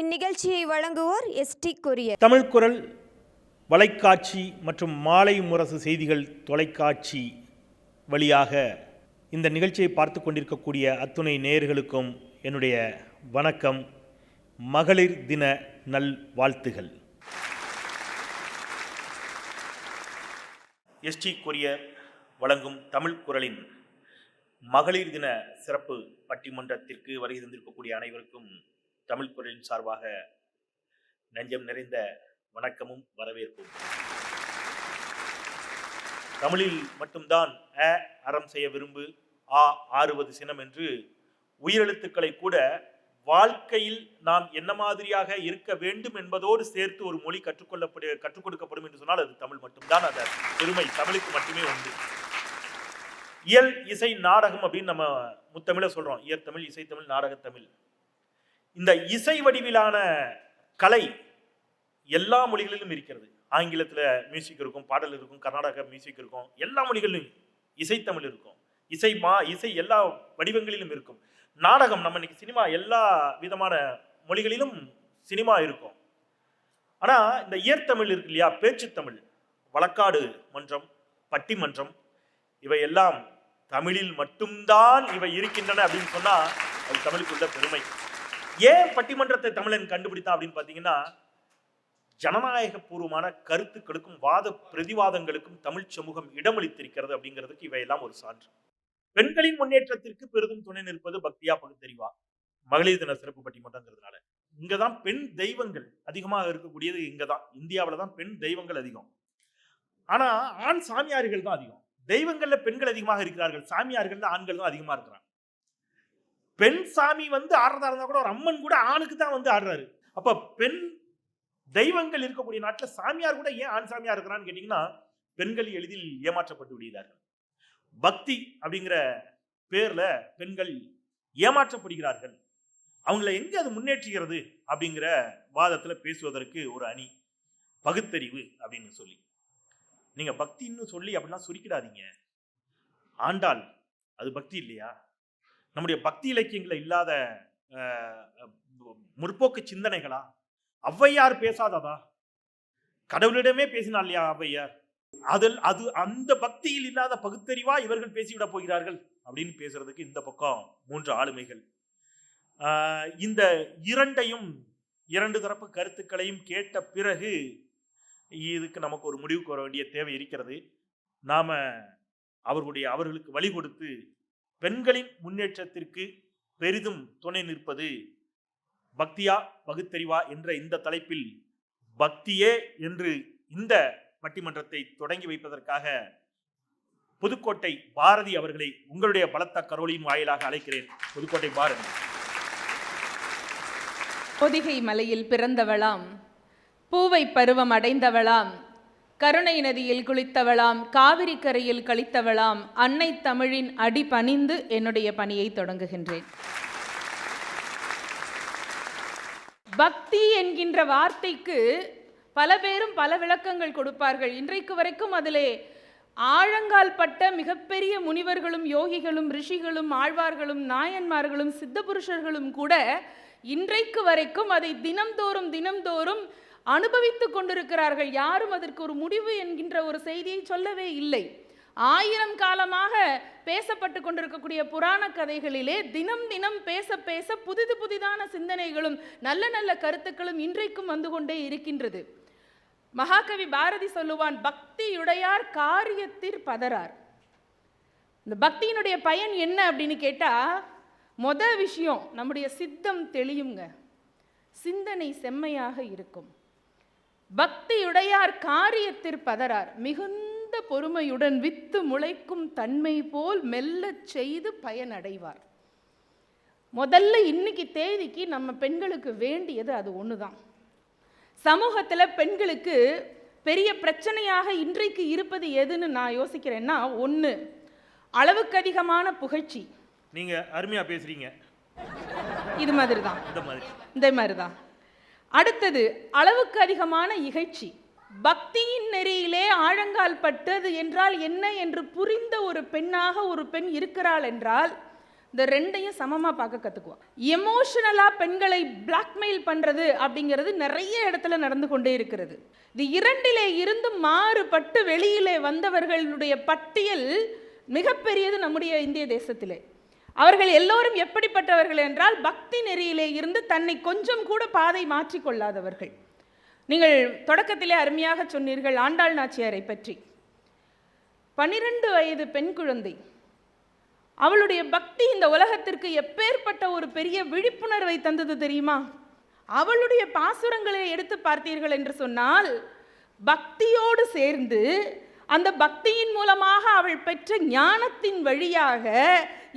இந்நிகழ்ச்சியை வழங்குவோர் ST courier. Tamil குரல் வலைக்காட்சி மற்றும் மாலை முரசு செய்திகள் தொலைக்காட்சி வழியாக இந்த நிகழ்ச்சியை பார்த்து கொண்டிருக்கக்கூடிய அத்துணை நேயர்களுக்கும் என்னுடைய வணக்கம், மகளிர் தின நல் வாழ்த்துகள். எஸ்டி கொரியர் வழங்கும் தமிழ் குரலின் மகளிர் தின சிறப்பு பட்டிமன்றத்திற்கு வருகை தந்திருக்கக்கூடிய அனைவருக்கும் தமிழ் குரலின் சார்பாக நெஞ்சம் நிறைந்த வணக்கமும் வரவேற்பும். தமிழில் மட்டும்தான் அறம் செய்ய விரும்பு, ஆறுவது சினம் என்று உயிரெழுத்துக்களை கூட வாழ்க்கையில் நாம் என்ன மாதிரியாக இருக்க வேண்டும் என்பதோடு சேர்த்து ஒரு மொழி கற்றுக் கொடுக்கப்படும் என்று சொன்னால் அது தமிழ் மட்டும்தான். அந்த பெருமை தமிழுக்கு மட்டுமே உண்டு. இயல், இசை, நாடகம் அப்படின்னு நம்ம முத்தமிழ சொல்றோம். இயற்தமிழ், இசைத்தமிழ், நாடகத்தமிழ். இந்த இசை வடிவிலான கலை எல்லா மொழிகளிலும் இருக்கிறது. ஆங்கிலத்தில் மியூசிக் இருக்கும், பாடல் இருக்கும், கர்நாடக மியூசிக் இருக்கும், எல்லா மொழிகளிலும் இசைத்தமிழ் இருக்கும். இசை எல்லா வடிவங்களிலும் இருக்கும். நாடகம், நம்ம இன்னைக்கு சினிமா, எல்லா விதமான மொழிகளிலும் சினிமா இருக்கும். ஆனா இந்த இயற்தமிழ் இருக்கு இல்லையா, பேச்சுத்தமிழ், வழக்காடு மன்றம், பட்டிமன்றம், இவையெல்லாம் தமிழில் மட்டும்தான் இவை இருக்கின்றன அப்படின்னு சொன்னா அது தமிழுக்குள்ள பெருமை. ஏன் பட்டிமன்றத்தை தமிழன் கண்டுபிடித்தான் அப்படின்னு பாத்தீங்கன்னா, ஜனநாயக பூர்வமான கருத்துக்களுக்கும் வாத பிரதிவாதங்களுக்கும் தமிழ் சமூகம் இடமளித்திருக்கிறது அப்படிங்கிறதுக்கு இவையெல்லாம் ஒரு சான்று. பெண்களின் முன்னேற்றத்திற்கு பெரிதும் துணை நிற்பது பக்தியா பகுத்தறிவா மகளிர் தின சிறப்பு பட்டிமன்றங்கிறதுனால இங்கதான் பெண் தெய்வங்கள் அதிகமாக இருக்கக்கூடியது. இங்கதான் இந்தியாவில தான் பெண் தெய்வங்கள் அதிகம். ஆனா ஆண் சாமியார்கள் தான் அதிகம். தெய்வங்கள்ல பெண்கள் அதிகமாக இருக்கிறார்கள், சாமியார்கள் ஆண்கள் தான் அதிகமா இருக்கிறாங்க. பெண் சாமி ஆடுறதா இருந்தா கூட ஒரு அம்மன் கூட ஆணுக்கு தான் ஆடுறாரு. அப்ப பெண் தெய்வங்கள் இருக்கக்கூடிய நாட்டில் சாமியார் கூட ஏன் ஆண் சாமியார் இருக்கிறான்னு கேட்டீங்கன்னா, பெண்கள் எளிதில் ஏமாற்றப்பட்டு விடுகிறார்கள். பக்தி அப்படிங்கிற பேர்ல பெண்கள் ஏமாற்றப்படுகிறார்கள். அவங்களை எங்க அது முன்னேற்றுகிறது அப்படிங்கிற வாதத்துல பேசுவதற்கு ஒரு அணி பகுத்தறிவு அப்படின்னு சொல்லி, நீங்க பக்தின்னு சொல்லி அப்படின்னா சுருக்கிடாதீங்க. ஆண்டாள் அது பக்தி இல்லையா? நம்முடைய பக்தி இலக்கியங்களை இல்லாத முற்போக்கு சிந்தனைகளா? ஔவையார் பேசாததா? கடவுளிடமே பேசினாள் இல்லையா ஔவையார்? அது அந்த பக்தியில் இல்லாத பகுத்தறிவா இவர்கள் பேசிவிட போகிறார்கள் அப்படின்னு பேசுறதுக்கு இந்த பக்கம் மூன்று ஆளுமைகள். இந்த இரண்டு தரப்பு கருத்துக்களையும் கேட்ட பிறகு இதுக்கு நமக்கு ஒரு முடிவுக்கு வர வேண்டிய தேவை இருக்கிறது. நாம அவர்களுக்கு வழி கொடுத்து பெண்களின் முன்னேற்றத்திற்கு பெரிதும் துணை நிற்பது பக்தியா பகுத்தறிவா என்ற இந்த தலைப்பில் பக்தியே என்று இந்த பட்டிமன்றத்தை தொடங்கி வைப்பதற்காக புதுக்கோட்டை பாரதி அவர்களை உங்களுடைய பலத்த கரோலியின் வாயிலாக அழைக்கிறேன். புதுக்கோட்டை பாரதி. பொதிகை மலையில் பிறந்தவளாம், பூவை பருவம் அடைந்தவளாம், கருணை நதியில் குளித்தவளாம், காவிரி கரையில் கழித்தவளாம், அன்னை தமிழின் அடி பணிந்து என்னுடைய பணியை தொடங்குகின்றேன். பக்தி என்கின்ற வார்த்தைக்கு பல பேரும் பல விளக்கங்கள் கொடுப்பார்கள். இன்றைக்கு வரைக்கும் அதிலே ஆழங்கால் பட்ட மிகப்பெரிய முனிவர்களும் யோகிகளும் ரிஷிகளும் ஆழ்வார்களும் நாயன்மார்களும் சித்த புருஷர்களும் கூட இன்றைக்கு வரைக்கும் அதை தினம்தோறும் அனுபவித்துக் கொண்டிருக்கிறார்கள். யாரும் அதற்கு ஒரு முடிவு என்கின்ற ஒரு செய்தியை சொல்லவே இல்லை. 1000 காலமாக பேசப்பட்டு கொண்டிருக்கக்கூடிய புராண கதைகளிலே தினம் பேச புதிதான சிந்தனைகளும் நல்ல நல்ல கருத்துக்களும் இன்றைக்கும் வந்து கொண்டே இருக்கின்றது. மகாகவி பாரதி சொல்லுவான், பக்தியுடையார் காரியத்தில் பதறார். இந்த பக்தியினுடைய பயன் என்ன அப்படின்னு கேட்டா, விஷயம் நம்முடைய சித்தம் தெளியுங்க, சிந்தனை செம்மையாக இருக்கும். பக்தியுடையார் காரியத்தில் பதறார், மிகுந்த பொறுமையுடன் வித்து முளைக்கும் தன்மை போல் மெல்ல செய்து பயனடைவார். முதல்ல இன்னைக்கு தேதிக்கு நம்ம பெண்களுக்கு வேண்டியது அது ஒண்ணுதான். சமூகத்தில் பெண்களுக்கு பெரிய பிரச்சனையாக இன்றைக்கு இருப்பது எதுன்னு நான் யோசிக்கிறேன்னா, ஒன்று அளவுக்கு அதிகமான புகழ்ச்சி. நீங்க அருமையா பேசுறீங்க. இது மாதிரி தான், இந்த மாதிரி தான். அடுத்தது அளவுக்கு அதிகமான இகழ்ச்சி. பக்தியின் நெறியிலே ஆழங்கால் பட்டது என்றால் என்ன என்று புரிந்த ஒரு பெண்ணாக ஒரு பெண் இருக்கிறாள் என்றால் இந்த ரெண்டையும் சமமாக பார்க்க கற்றுக்குவோம். எமோஷனலாக பெண்களை பிளாக்மெயில் பண்ணுறது அப்படிங்கிறது நிறைய இடத்துல நடந்து கொண்டே இருக்கிறது. இது இரண்டிலே இருந்து மாறுபட்டு வெளியிலே வந்தவர்களுடைய பட்டியல் மிகப்பெரியது நம்முடைய இந்திய தேசத்திலே. அவர்கள் எல்லோரும் எப்படிப்பட்டவர்கள் என்றால் பக்தி நெறியிலே இருந்து தன்னை கொஞ்சம் கூட பாதை மாற்றிக்கொள்ளாதவர்கள். நீங்கள் தொடக்கத்திலே அருமையாக சொன்னீர்கள் ஆண்டாள் நாச்சியாரை பற்றி. 12 வயது பெண் குழந்தை, அவளுடைய பக்தி இந்த உலகத்திற்கு எப்பேற்பட்ட ஒரு பெரிய விழிப்புணர்வை தந்தது தெரியுமா? அவளுடைய பாசுரங்களை எடுத்து பார்த்தீர்கள் என்று சொன்னால் பக்தியோடு சேர்ந்து அந்த பக்தியின் மூலமாக அவள் பெற்ற ஞானத்தின் வழியாக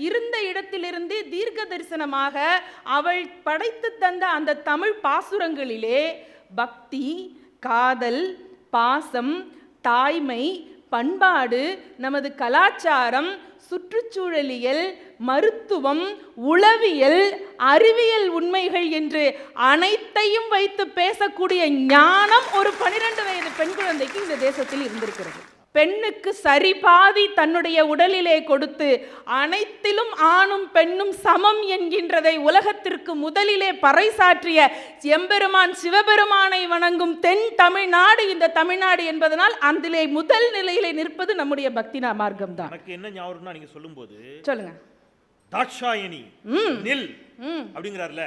இருந்த இடத்திலிருந்தே தீர்க்க தரிசனமாக அவள் படைத்து தந்த அந்த தமிழ் பாசுரங்களிலே பக்தி, காதல், பாசம், தாய்மை, பண்பாடு, நமது கலாச்சாரம், சுற்றுச்சூழலியல், மருத்துவம், உளவியல், அறிவியல் உண்மைகள் என்று அனைத்தையும் வைத்து பேசக்கூடிய ஞானம் ஒரு 12 வயது பெண் குழந்தைக்கு இந்த தேசத்தில் இருந்திருக்கிறது. பெண்ணுக்கு சரிபாதி தன்னுடைய உடலிலே கொடுத்து அனைத்திலும் ஆணும் பெண்ணும் சமம் என்கின்றதை உலகத்திற்கு முதலிலே பறைசாற்றிய எம்பெருமான் சிவபெருமானை வணங்கும் தென் தமிழ்நாடு இந்த தமிழ்நாடு என்பதனால் அதிலே முதல் நிலையிலே நிற்பது நம்முடைய பக்தி மார்க்கம் தான். எனக்கு என்ன ஞாபகம்னா நீங்க சொல்லும்போது சொல்லுங்க, தாட்சாயணி நில் அப்படிங்கிறார்ல,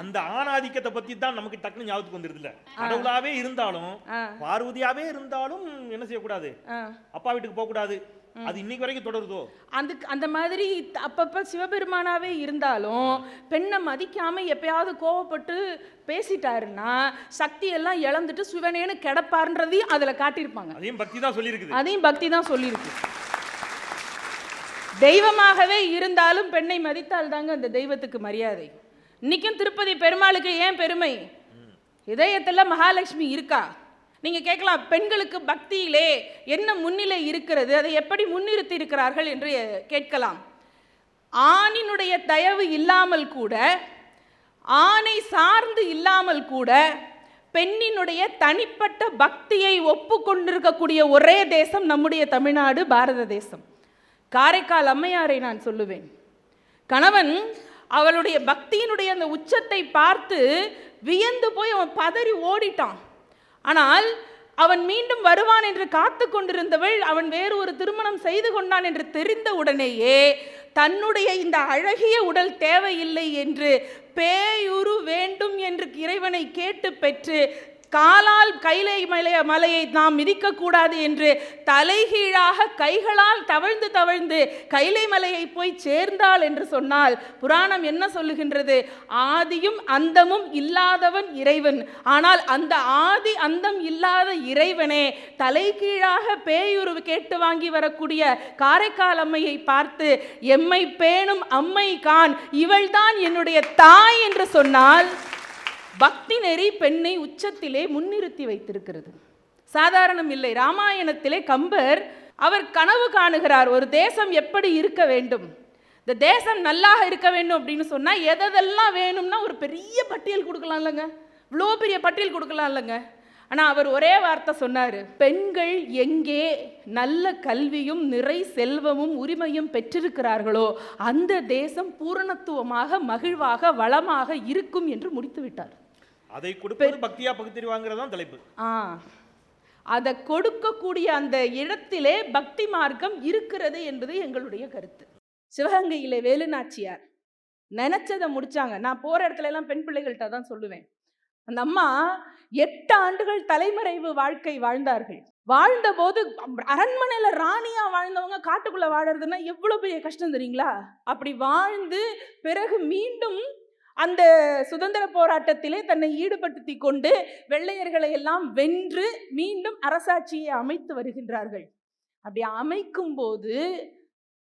அந்த ஆணாதிக்கத்தை பத்தி தான் நமக்கு டக்குனு ஞாபகத்துக்கு வந்துருதுல. கடவுளாவே இருந்தாலும் பார்வதியாவே இருந்தாலும் என்ன செய்யக்கூடாது, அப்பா வீட்டுக்கு போக கூடாது. அது இன்னைக்கு வரைக்கும் தொடருதோ? அந்த மாதிரி அப்பப்ப சிவபெருமானாவே இருந்தாலும் பெண்ணை மதிக்காம எப்பயாவது கோவப்பட்டு பேசிட்டாருன்னா சக்தி எல்லாம் இழந்துட்டு சிவனேன்னு கிடப்பாருன்றதையும் அதுல காட்டியிருப்பாங்க. அதையும் பக்தி தான் சொல்லியிருக்கு. அதையும் பக்தி தான் சொல்லியிருக்கு. தெய்வமாகவே இருந்தாலும் பெண்ணை மதித்தால் தாங்க அந்த தெய்வத்துக்கு மரியாதை. இன்னைக்கும் திருப்பதி பெருமாளுக்கு ஏன் பெருமை? இதயத்துல மகாலட்சுமி இருக்கா. நீங்க கேட்கலாம், பெண்களுக்கு பக்தியிலே என்ன முன்னிலை இருக்கிறது, அதை எப்படி முன்னிறுத்தி இருக்கிறார்கள் என்று கேட்கலாம். ஆணினுடைய தயவு இல்லாமல் கூட, ஆணை சார்ந்து இல்லாமல் கூட பெண்ணினுடைய தனிப்பட்ட பக்தியை ஒப்புக்கொண்டிருக்கக்கூடிய ஒரே தேசம் நம்முடைய தமிழ்நாடு, பாரத தேசம். காரைக்கால் அம்மையாரை நான் சொல்லுவேன். கணவன் அவளுடைய பக்தியினுடைய அந்த உச்சத்தை பார்த்து வியந்து போய் அவன் பதறி ஓடிட்டான். ஆனால் அவன் மீண்டும் வருவான் என்று காத்து கொண்டிருந்தவள் அவன் வேறு ஒரு திருமணம் செய்து கொண்டான் என்று தெரிந்த உடனேயே தன்னுடைய இந்த அழகிய உடல் தேவையில்லை என்று பேயுரு வேண்டும் என்று இறைவனை கேட்டு பெற்று காலால் கைலை மலையை நாம் மிதிக்கக்கூடாது என்று தலைகீழாக கைகளால் தவழ்ந்து தவழ்ந்து கைலை மலையை போய் சேர்ந்தாள் என்று சொன்னால் புராணம் என்ன சொல்லுகின்றது? ஆதியும் அந்தமும் இல்லாதவன் இறைவன். ஆனால் அந்த ஆதி அந்தம் இல்லாத இறைவனே தலைகீழாக பேயுரு கேட்டு வாங்கி வரக்கூடிய காரைக்கால் அம்மையை பார்த்து எம்மை பேணும் அம்மை கான், இவள்தான் என்னுடைய தாய் என்று சொன்னால் பக்தி நெறி பெண்ணை உச்சத்திலே முன்னிறுத்தி வைத்திருக்கிறது. சாதாரணம் இல்லை. ராமாயணத்திலே கம்பர் அவர் கனவு காணுகிறார், ஒரு தேசம் எப்படி இருக்க வேண்டும், இந்த தேசம் நல்லாக இருக்க வேண்டும் அப்படின்னு சொன்னா எதெல்லாம் வேணும்னா ஒரு பெரிய பட்டியல் கொடுக்கலாம் இல்லைங்க, இவ்வளோ பெரிய பட்டியல் கொடுக்கலாம் இல்லைங்க. ஆனால் அவர் ஒரே வார்த்தை சொன்னார், பெண்கள் எங்கே நல்ல கல்வியும் நிறை செல்வமும் உரிமையும் பெற்றிருக்கிறார்களோ அந்த தேசம் பூரணத்துவமாக மகிழ்வாக வளமாக இருக்கும் என்று முடித்து விட்டார். அதை கொடுப்பது பக்தியா பகுத்தறிவாங்கிறதான் தலைப்பு. அதை கொடுக்கக்கூடிய அந்த இடத்திலே பக்தி மார்க்கம் இருக்கிறது என்பது எங்களுடைய கருத்து. சிவகங்கையிலே வேலுநாச்சியார் நினைச்சதை முடிச்சாங்க. நான் போற இடத்துல எல்லாம் பெண் பிள்ளைகள்கிட்ட தான் சொல்லுவேன். அந்த அம்மா 8 ஆண்டுகள் தலைமறைவு வாழ்க்கை வாழ்ந்தார்கள். வாழ்ந்த போது அரண்மனையில ராணியா வாழ்ந்தவங்க காட்டுக்குள்ள வாழறதுன்னா எவ்வளவு பெரிய கஷ்டம் தெரியுங்களா? அப்படி வாழ்ந்து பிறகு மீண்டும் அந்த சுதந்திர போராட்டத்திலே தன்னை ஈடுபடுத்தி கொண்டு வெள்ளையர்களை எல்லாம் வென்று மீண்டும் அரசாட்சியை அமைத்து வருகின்றார்கள். அப்படி அமைக்கும் போது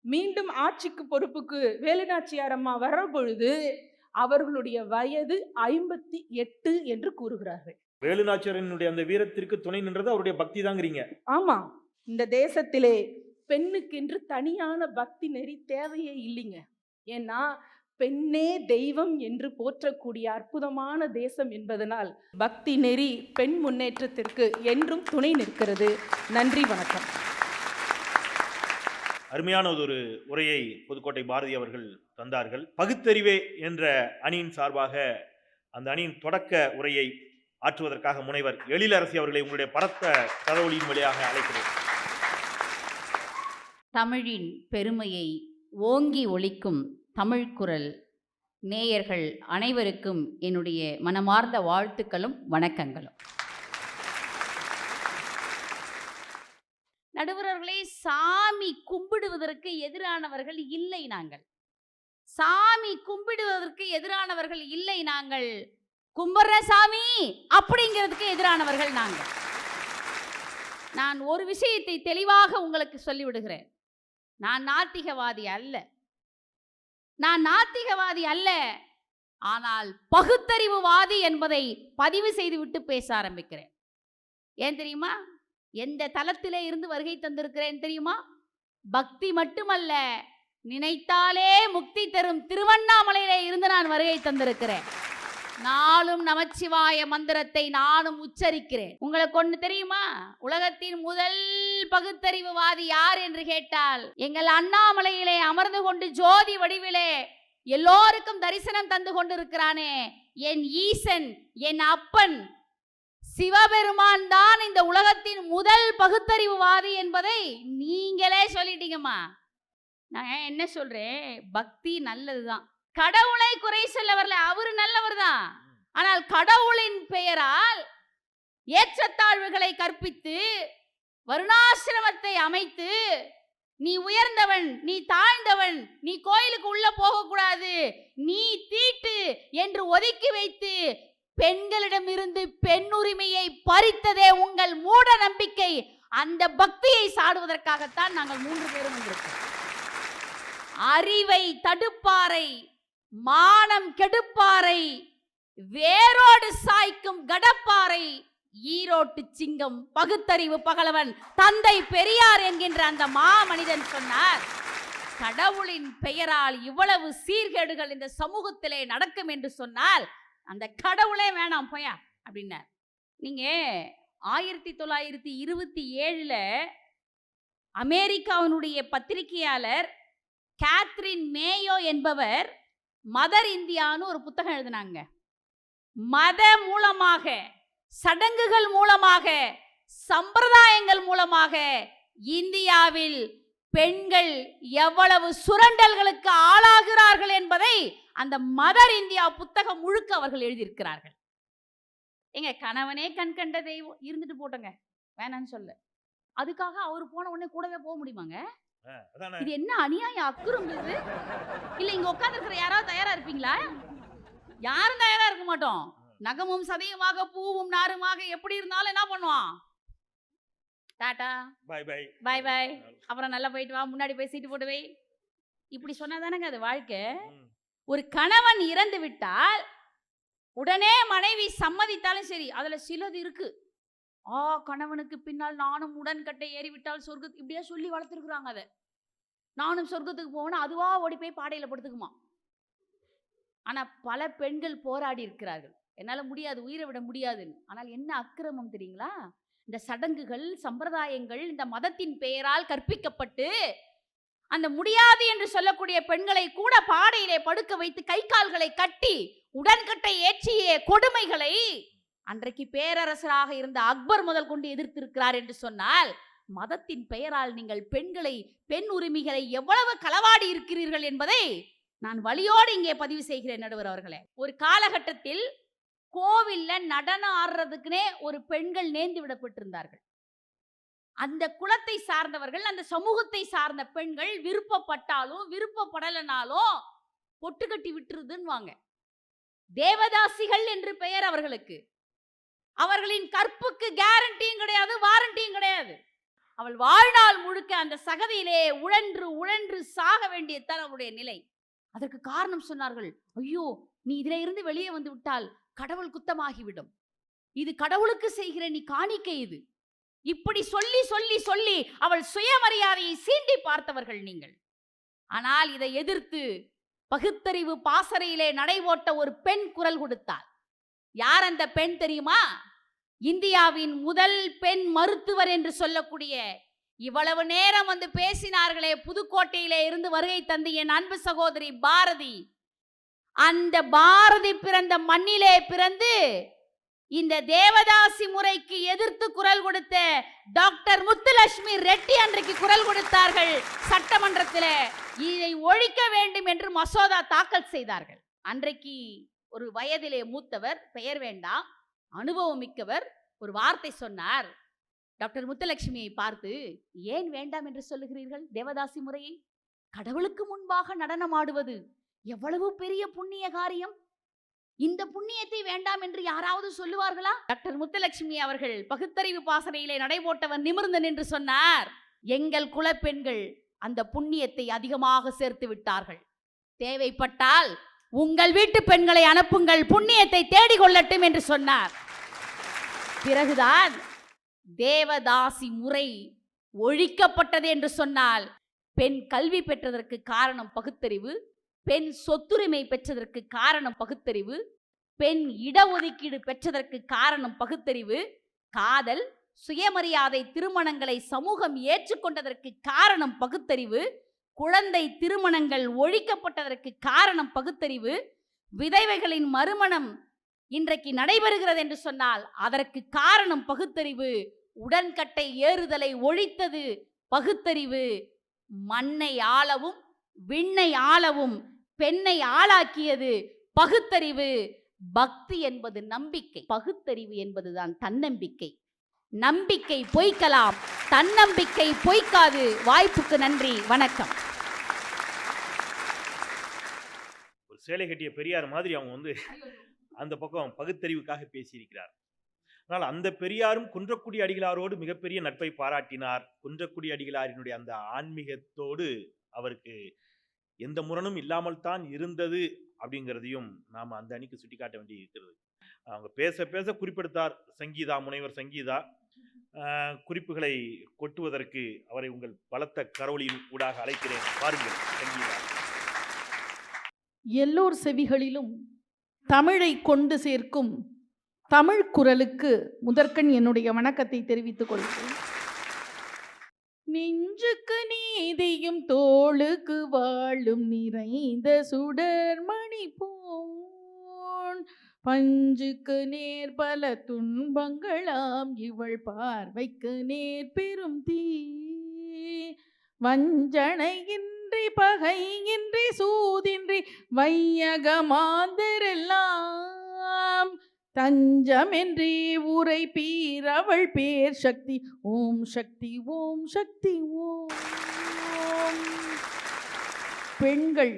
மீண்டும் ஆட்சிக்கு பொறுப்புக்கு வேலுநாச்சியார் அம்மா வர பொழுது அவர்களுடைய வயது 58 என்று கூறுகிறார்கள். வேலுநாச்சியாரினுடைய அந்த வீரத்திற்கு துணை நின்றது அவருடைய பக்தி தாங்கிறீங்க. ஆமா, இந்த தேசத்திலே பெண்ணுக்கென்று தனியான பக்தி நெறி தேவையே இல்லைங்க. ஏன்னா பெண்ணே தெய்வம் என்று போற்றக்கூடிய அற்புதமான தேசம் என்பதனால் பக்தி நெறி பெண் முன்னேற்றத்திற்கு என்றும் துணை நிற்கிறது. நன்றி, வணக்கம். அருமையான ஒரு உரையை புதுக்கோட்டை பாரதி அவர்கள் தந்தார்கள். பகுத்தறிவே என்ற அணியின் சார்பாக அந்த அணியின் தொடக்க உரையை ஆற்றுவதற்காக முனைவர் எழிலரசி அவர்களை உங்களுடைய பரத்த கரவொலியின் வழியாக அழைக்கிறேன். தமிழின் பெருமையை ஓங்கி ஒலிக்கும் தமிழ்குரல் நேயர்கள் அனைவருக்கும் என்னுடைய மனமார்ந்த வாழ்த்துக்களும் வணக்கங்களும். நடுவர்களே, சாமி கும்பிடுவதற்கு எதிரானவர்கள் இல்லை நாங்கள். சாமி கும்பிடுவதற்கு எதிரானவர்கள் இல்லை நாங்கள். கும்பிடுற சாமி அப்படிங்கிறதுக்கு எதிரானவர்கள் நாங்கள். நான் ஒரு விஷயத்தை தெளிவாக உங்களுக்கு சொல்லிவிடுகிறேன். நான் நாத்திகவாதி அல்ல. நான் நாத்திகவாதி அல்ல. ஆனால் பகுத்தறிவுவாதி என்பதை பதிவு செய்துவிட்டு பேச ஆரம்பிக்கிறேன். ஏன் தெரியுமா? எந்த தளத்திலே இருந்து வருகை தந்திருக்கிறேன் தெரியுமா? பக்தி மட்டுமல்ல, நினைத்தாலே முக்தி தரும் திருவண்ணாமலையிலே இருந்து நான் வருகை தந்திருக்கிறேன். நாளும் நமச்சிவாய மந்திரத்தை நானும் உச்சரிக்கிறேன். உங்களுக்கு ஒண்ணு தெரியுமா? உலகத்தின் முதல் பகுத்தறிவுவாதி யார் என்று கேட்டால் எங்கள் அண்ணாமலையிலே அமர்ந்து கொண்டு ஜோதி வடிவிலே எல்லோருக்கும் தரிசனம் தந்து கொண்டிருக்கிறானே என் ஈசன், என் அப்பன் சிவபெருமான் தான் இந்த உலகத்தின் முதல் பகுத்தறிவுவாதி என்பதை நீங்களே சொல்லிட்டீங்கம்மா. நான் என்ன சொல்றேன், பக்தி நல்லதுதான், கடவுளை குறை சொல்ல வரல, அவரு நல்லவர் தான். ஆனால் கடவுளின் பெயரால் ஏற்றத்தாழ்வுகளை கற்பித்து வருணாசிரமத்தை அமைத்து நீ உயர்ந்தவன், நீ தாழ்ந்தவன், நீ கோயிலுக்கு உள்ள போகக்கூடாது, நீ தீட்டு என்று ஒதுக்கி வைத்து பெண்களிடமிருந்து பெண் உரிமையை பறித்ததே உங்கள் மூட நம்பிக்கை. அந்த பக்தியை சாடுவதற்காகத்தான் நாங்கள் 3 பேரும் வந்திருக்கோம். அறிவை தடுப்பாரை, மானம் கெடுப்பாரை, வேரோடு சாய்க்கும் கடப்பாரை, ஈரோட்டு சிங்கம், பகுத்தறிவு பகலவன் தந்தை பெரியார் என்கின்ற அந்த மாமனிதன் சொன்னார், கடவுளின் பெயரால் இவ்வளவு சீர்கேடுகள் இந்த சமூகத்திலே நடக்கும் என்று சொன்னால் அந்த கடவுளே வேணாம் போயா அப்படின்னார். நீங்க 1927 அமெரிக்காவினுடைய பத்திரிகையாளர் கேத்ரின் மேயோ என்பவர் மதர் இந்தியான்னு ஒரு புத்தகம் எழுதினாங்க. மத மூலமாக, சடங்குகள் மூலமாக, சம்பிரதாயங்கள் மூலமாக இந்தியாவில் பெண்கள் எவ்வளவு சுரண்டல்களுக்கு ஆளாகிறார்கள் என்பதை அந்த மதர் இந்தியா புத்தகம் முழுக்க அவர்கள் எழுதியிருக்கிறார்கள். எங்க கணவனே கண் கண்ட தெய்வம் இருந்துட்டு போட்டோங்க, வேணான்னு சொல்ல. அதுக்காக அவர் போன உடனே கூடவே போக முடியுமாங்க? இது என்ன அநியாய அக்குறம் இது? இல்ல இங்க உட்கார்ந்து இருக்கிற யாராவது தயாரா இருப்பீங்களா? யாரும் தயாரா இருக்க மாட்டோம். நகமும் சதையுமாக பூவும் நாருமாக எப்படி இருந்தாலும் என்ன பண்ணுவான்? Tata bye bye bye bye, அப்புறம் நல்லா போயிட்டு வா, முன்னாடி போய் சீட்டு போட்டு வை, இப்படி சொன்னாதானங்க அது வாழ்க்கை. ஒரு கணவன் இறந்து விட்டால் உடனே மனைவி சம்மதித்தாலும் சரி, அதுல சிலது இருக்கு. கணவனுக்கு பின்னால் நானும் உடன்கட்டை ஏறிவிட்டால் சொர்க்கத்துக்கு, இப்படியே சொல்லி வளர்த்துருக்குறாங்க. அதை நானும் சொர்க்கத்துக்கு போவேன்னா அதுவா ஓடி போய் பாடையில படுத்துக்குமா. ஆனா பல பெண்கள் போராடி இருக்கிறார்கள், என்னால முடியாது, உயிரை விட முடியாதுன்னு. ஆனால் என்ன அக்கிரமம் தெரியுங்களா? இந்த சடங்குகள், சம்பிரதாயங்கள் இந்த மதத்தின் பெயரால் கற்பிக்கப்பட்டு அந்த முடியாது என்று சொல்லக்கூடிய பெண்களை கூட பாடையிலே படுக்க வைத்து கை கால்களை கட்டி உடன்கட்டை ஏற்றிய கொடுமைகளை அன்றைக்கு பேரரசராக இருந்த அக்பர் முதல் கொண்டு எதிர்த்திருக்கிறார் என்று சொன்னால், மதத்தின் பெயரால் நீங்கள் பெண்களை, பெண் உரிமைகளை எவ்வளவு களவாடி இருக்கிறீர்கள் என்பதை நான் வலியோடு இங்கே பதிவு செய்கிறேன் நடுவர் அவர்களே. ஒரு காலகட்டத்தில் கோவில்ல நடனம் ஆடுறதுக்குனே ஒரு பெண்கள் நேர்ந்து விடப்பட்டிருந்தார்கள். அந்த குலத்தை சார்ந்தவர்கள், அந்த சமூகத்தை சார்ந்த பெண்கள் விருப்பப்பட்டாலும் விருப்பப்படலனாலும் பொட்டு கட்டி விட்டுருதுன்னு தேவதாசிகள் என்று பெயர் அவர்களுக்கு. அவர்களின் கற்புக்கு கேரண்டியும் கிடையாது, வாரண்டியும் கிடையாது. அவள் வாழ்நாள் முழுக்க அந்த சகதியிலே உழன்று உழன்று சாக வேண்டியதுதான் அவருடைய நிலை. அதற்கு காரணம் சொன்னார்கள், ஐயோ நீ இதிலே இருந்து வெளியே வந்து விட்டால் கடவுள் குத்தமாகிவிடும், இது கடவுளுக்கு செய்கிற நீ காணிக்கை இது. இப்படி சொல்லி சொல்லி சொல்லி அவள் சுயமரியாதையை சீண்டி பார்த்தவர்கள் நீங்கள். ஆனால் இதை எதிர்த்து பகுத்தறிவு பாசறையிலே நடைபோட்ட ஒரு பெண் குரல் கொடுத்தாள். யார் அந்த பெண் தெரியுமா? இந்தியாவின் முதல் பெண் மருத்துவர் என்று சொல்லக்கூடிய இவ்வளவு நேரம் வந்து பேசினார்களே, புதுக்கோட்டையிலே இருந்து வருகை தந்து என் அன்பு சகோதரி பாரதி, அந்த பாரதி பிறந்த மண்ணிலே பிறந்து இந்த தேவதாசி முறைக்கு எதிர்த்து குரல் கொடுத்த டாக்டர் முத்துலட்சுமி ரெட்டி அன்றைக்கு குரல் கொடுத்தார்கள் சட்டமன்றத்தில். இதை ஒழிக்க வேண்டும் என்று மசோதா தாக்கல் செய்தார்கள். அன்றைக்கு ஒரு வயதிலே மூத்தவர், பெயர் வேண்டாம், அனுபவம் மிக்கவர், ஒரு வார்த்தை சொன்னார். டாக்டர் முத்துலட்சுமியை பார்த்து, ஏன் வேண்டாம் என்று சொல்லுகிறீர்கள் தேவதாசி முறையை? கடவுளுக்கு முன்பாக நடனமாடுவது எவ்வளவு பெரிய புண்ணிய காரியம். இந்த புண்ணியத்தை வேண்டாம் என்று யாராவது சொல்லுவார்களா? டாக்டர் முத்துலட்சுமி அவர்கள் பகுத்தறிவு பாசறையிலே நடைபோட்டவர் நிமிர்ந்து நின்று சொன்னார், எங்கள் குலப்பெண்கள் அந்த புண்ணியத்தை அதிகமாக சேர்த்து விட்டார்கள். தேவைப்பட்டால் உங்கள் வீட்டு பெண்களை அனுப்புங்கள், புண்ணியத்தை தேடிக் கொள்ளட்டும் என்று சொன்னார். பிறகுதான் தேவதாசி முறை ஒழிக்கப்பட்டது என்று சொன்னால், பெண் கல்வி பெற்றதற்கு காரணம் பகுத்தறிவு, பெண் சொத்துரிமை பெற்றதற்கு காரணம் பகுத்தறிவு, பெண் இடஒதுக்கீடு பெற்றதற்கு காரணம் பகுத்தறிவு, காதல், சுயமரியாதை திருமணங்களை சமூகம் ஏற்றுக்கொண்டதற்கு காரணம் பகுத்தறிவு, குழந்தை திருமணங்கள் ஒழிக்கப்பட்டதற்கு காரணம் பகுத்தறிவு, விதவைகளின் மறுமணம் இன்றைக்கு நடைபெறுகிறது என்று சொன்னால் அதற்கு காரணம் பகுத்தறிவு, உடன்கட்டை ஏறுதலை ஒழித்தது பகுத்தறிவு, மண்ணை ஆளவும் விண்ணை ஆளவும் பெண்ணை ஆளாக்கியது பகுத்தறிவு. பக்தி என்பது நம்பிக்கை, பகுத்தறிவு என்பதுதான் தன்னம்பிக்கை. நம்பிக்கை பொய்க்கலாம், தன்னம்பிக்கை பொய்க்காது. வாய்ப்புக்கு நன்றி, வணக்கம். ஒரு சேலை கட்டிய பெரியார் மாதிரி அவங்க வந்து அந்த பக்கம் பகுத்தறிவுக்காக பேசியிருக்கிறார். ஆனால் அந்த பெரியாரும் குன்றக்குடி அடிகளாரோடு மிகப்பெரிய நட்பை பாராட்டினார். குன்றக்குடி அடிகளாரினுடைய அந்த ஆன்மீகத்தோடு அவருக்கு எந்த முரணும் இல்லாமல் தான் இருந்தது அப்படிங்கிறதையும் நாம் அந்த அணிக்கு சுட்டிக்காட்ட வேண்டி இருக்கிறது. அவங்க பேச பேச குறிப்பிடுத்தார் சங்கீதா, முனைவர் சங்கீதா. குறிப்புகளை கொட்டுவதற்கு அவரை உங்கள் பலத்த கரவொலியின் ஊடாக அழைக்கிறேன். பாருங்கள் சங்கீதா. எல்லோர் செவிகளிலும் தமிழை கொண்டு சேர்க்கும் தமிழ் குரலுக்கு முதற்கண் என்னுடைய வணக்கத்தை தெரிவித்துக் கொள்கிறேன். நெஞ்சுக்கு நீதியும் தோளுக்கு வாழும் நிறைந்த சுடர்மணி போன், பஞ்சுக்கு நேர் பல துன்பங்களாம் இவள் பார்வைக்கு நேர் பெரும் தீ, வஞ்சனையின்றி பகையின்றி சூதின்றி வையகமாந்தரெல்லாம் தஞ்சமென்றே உரை பீர் அவள் பேர் சக்தி. ஓம் சக்தி ஓம் சக்தி ஓம். பெண்கள்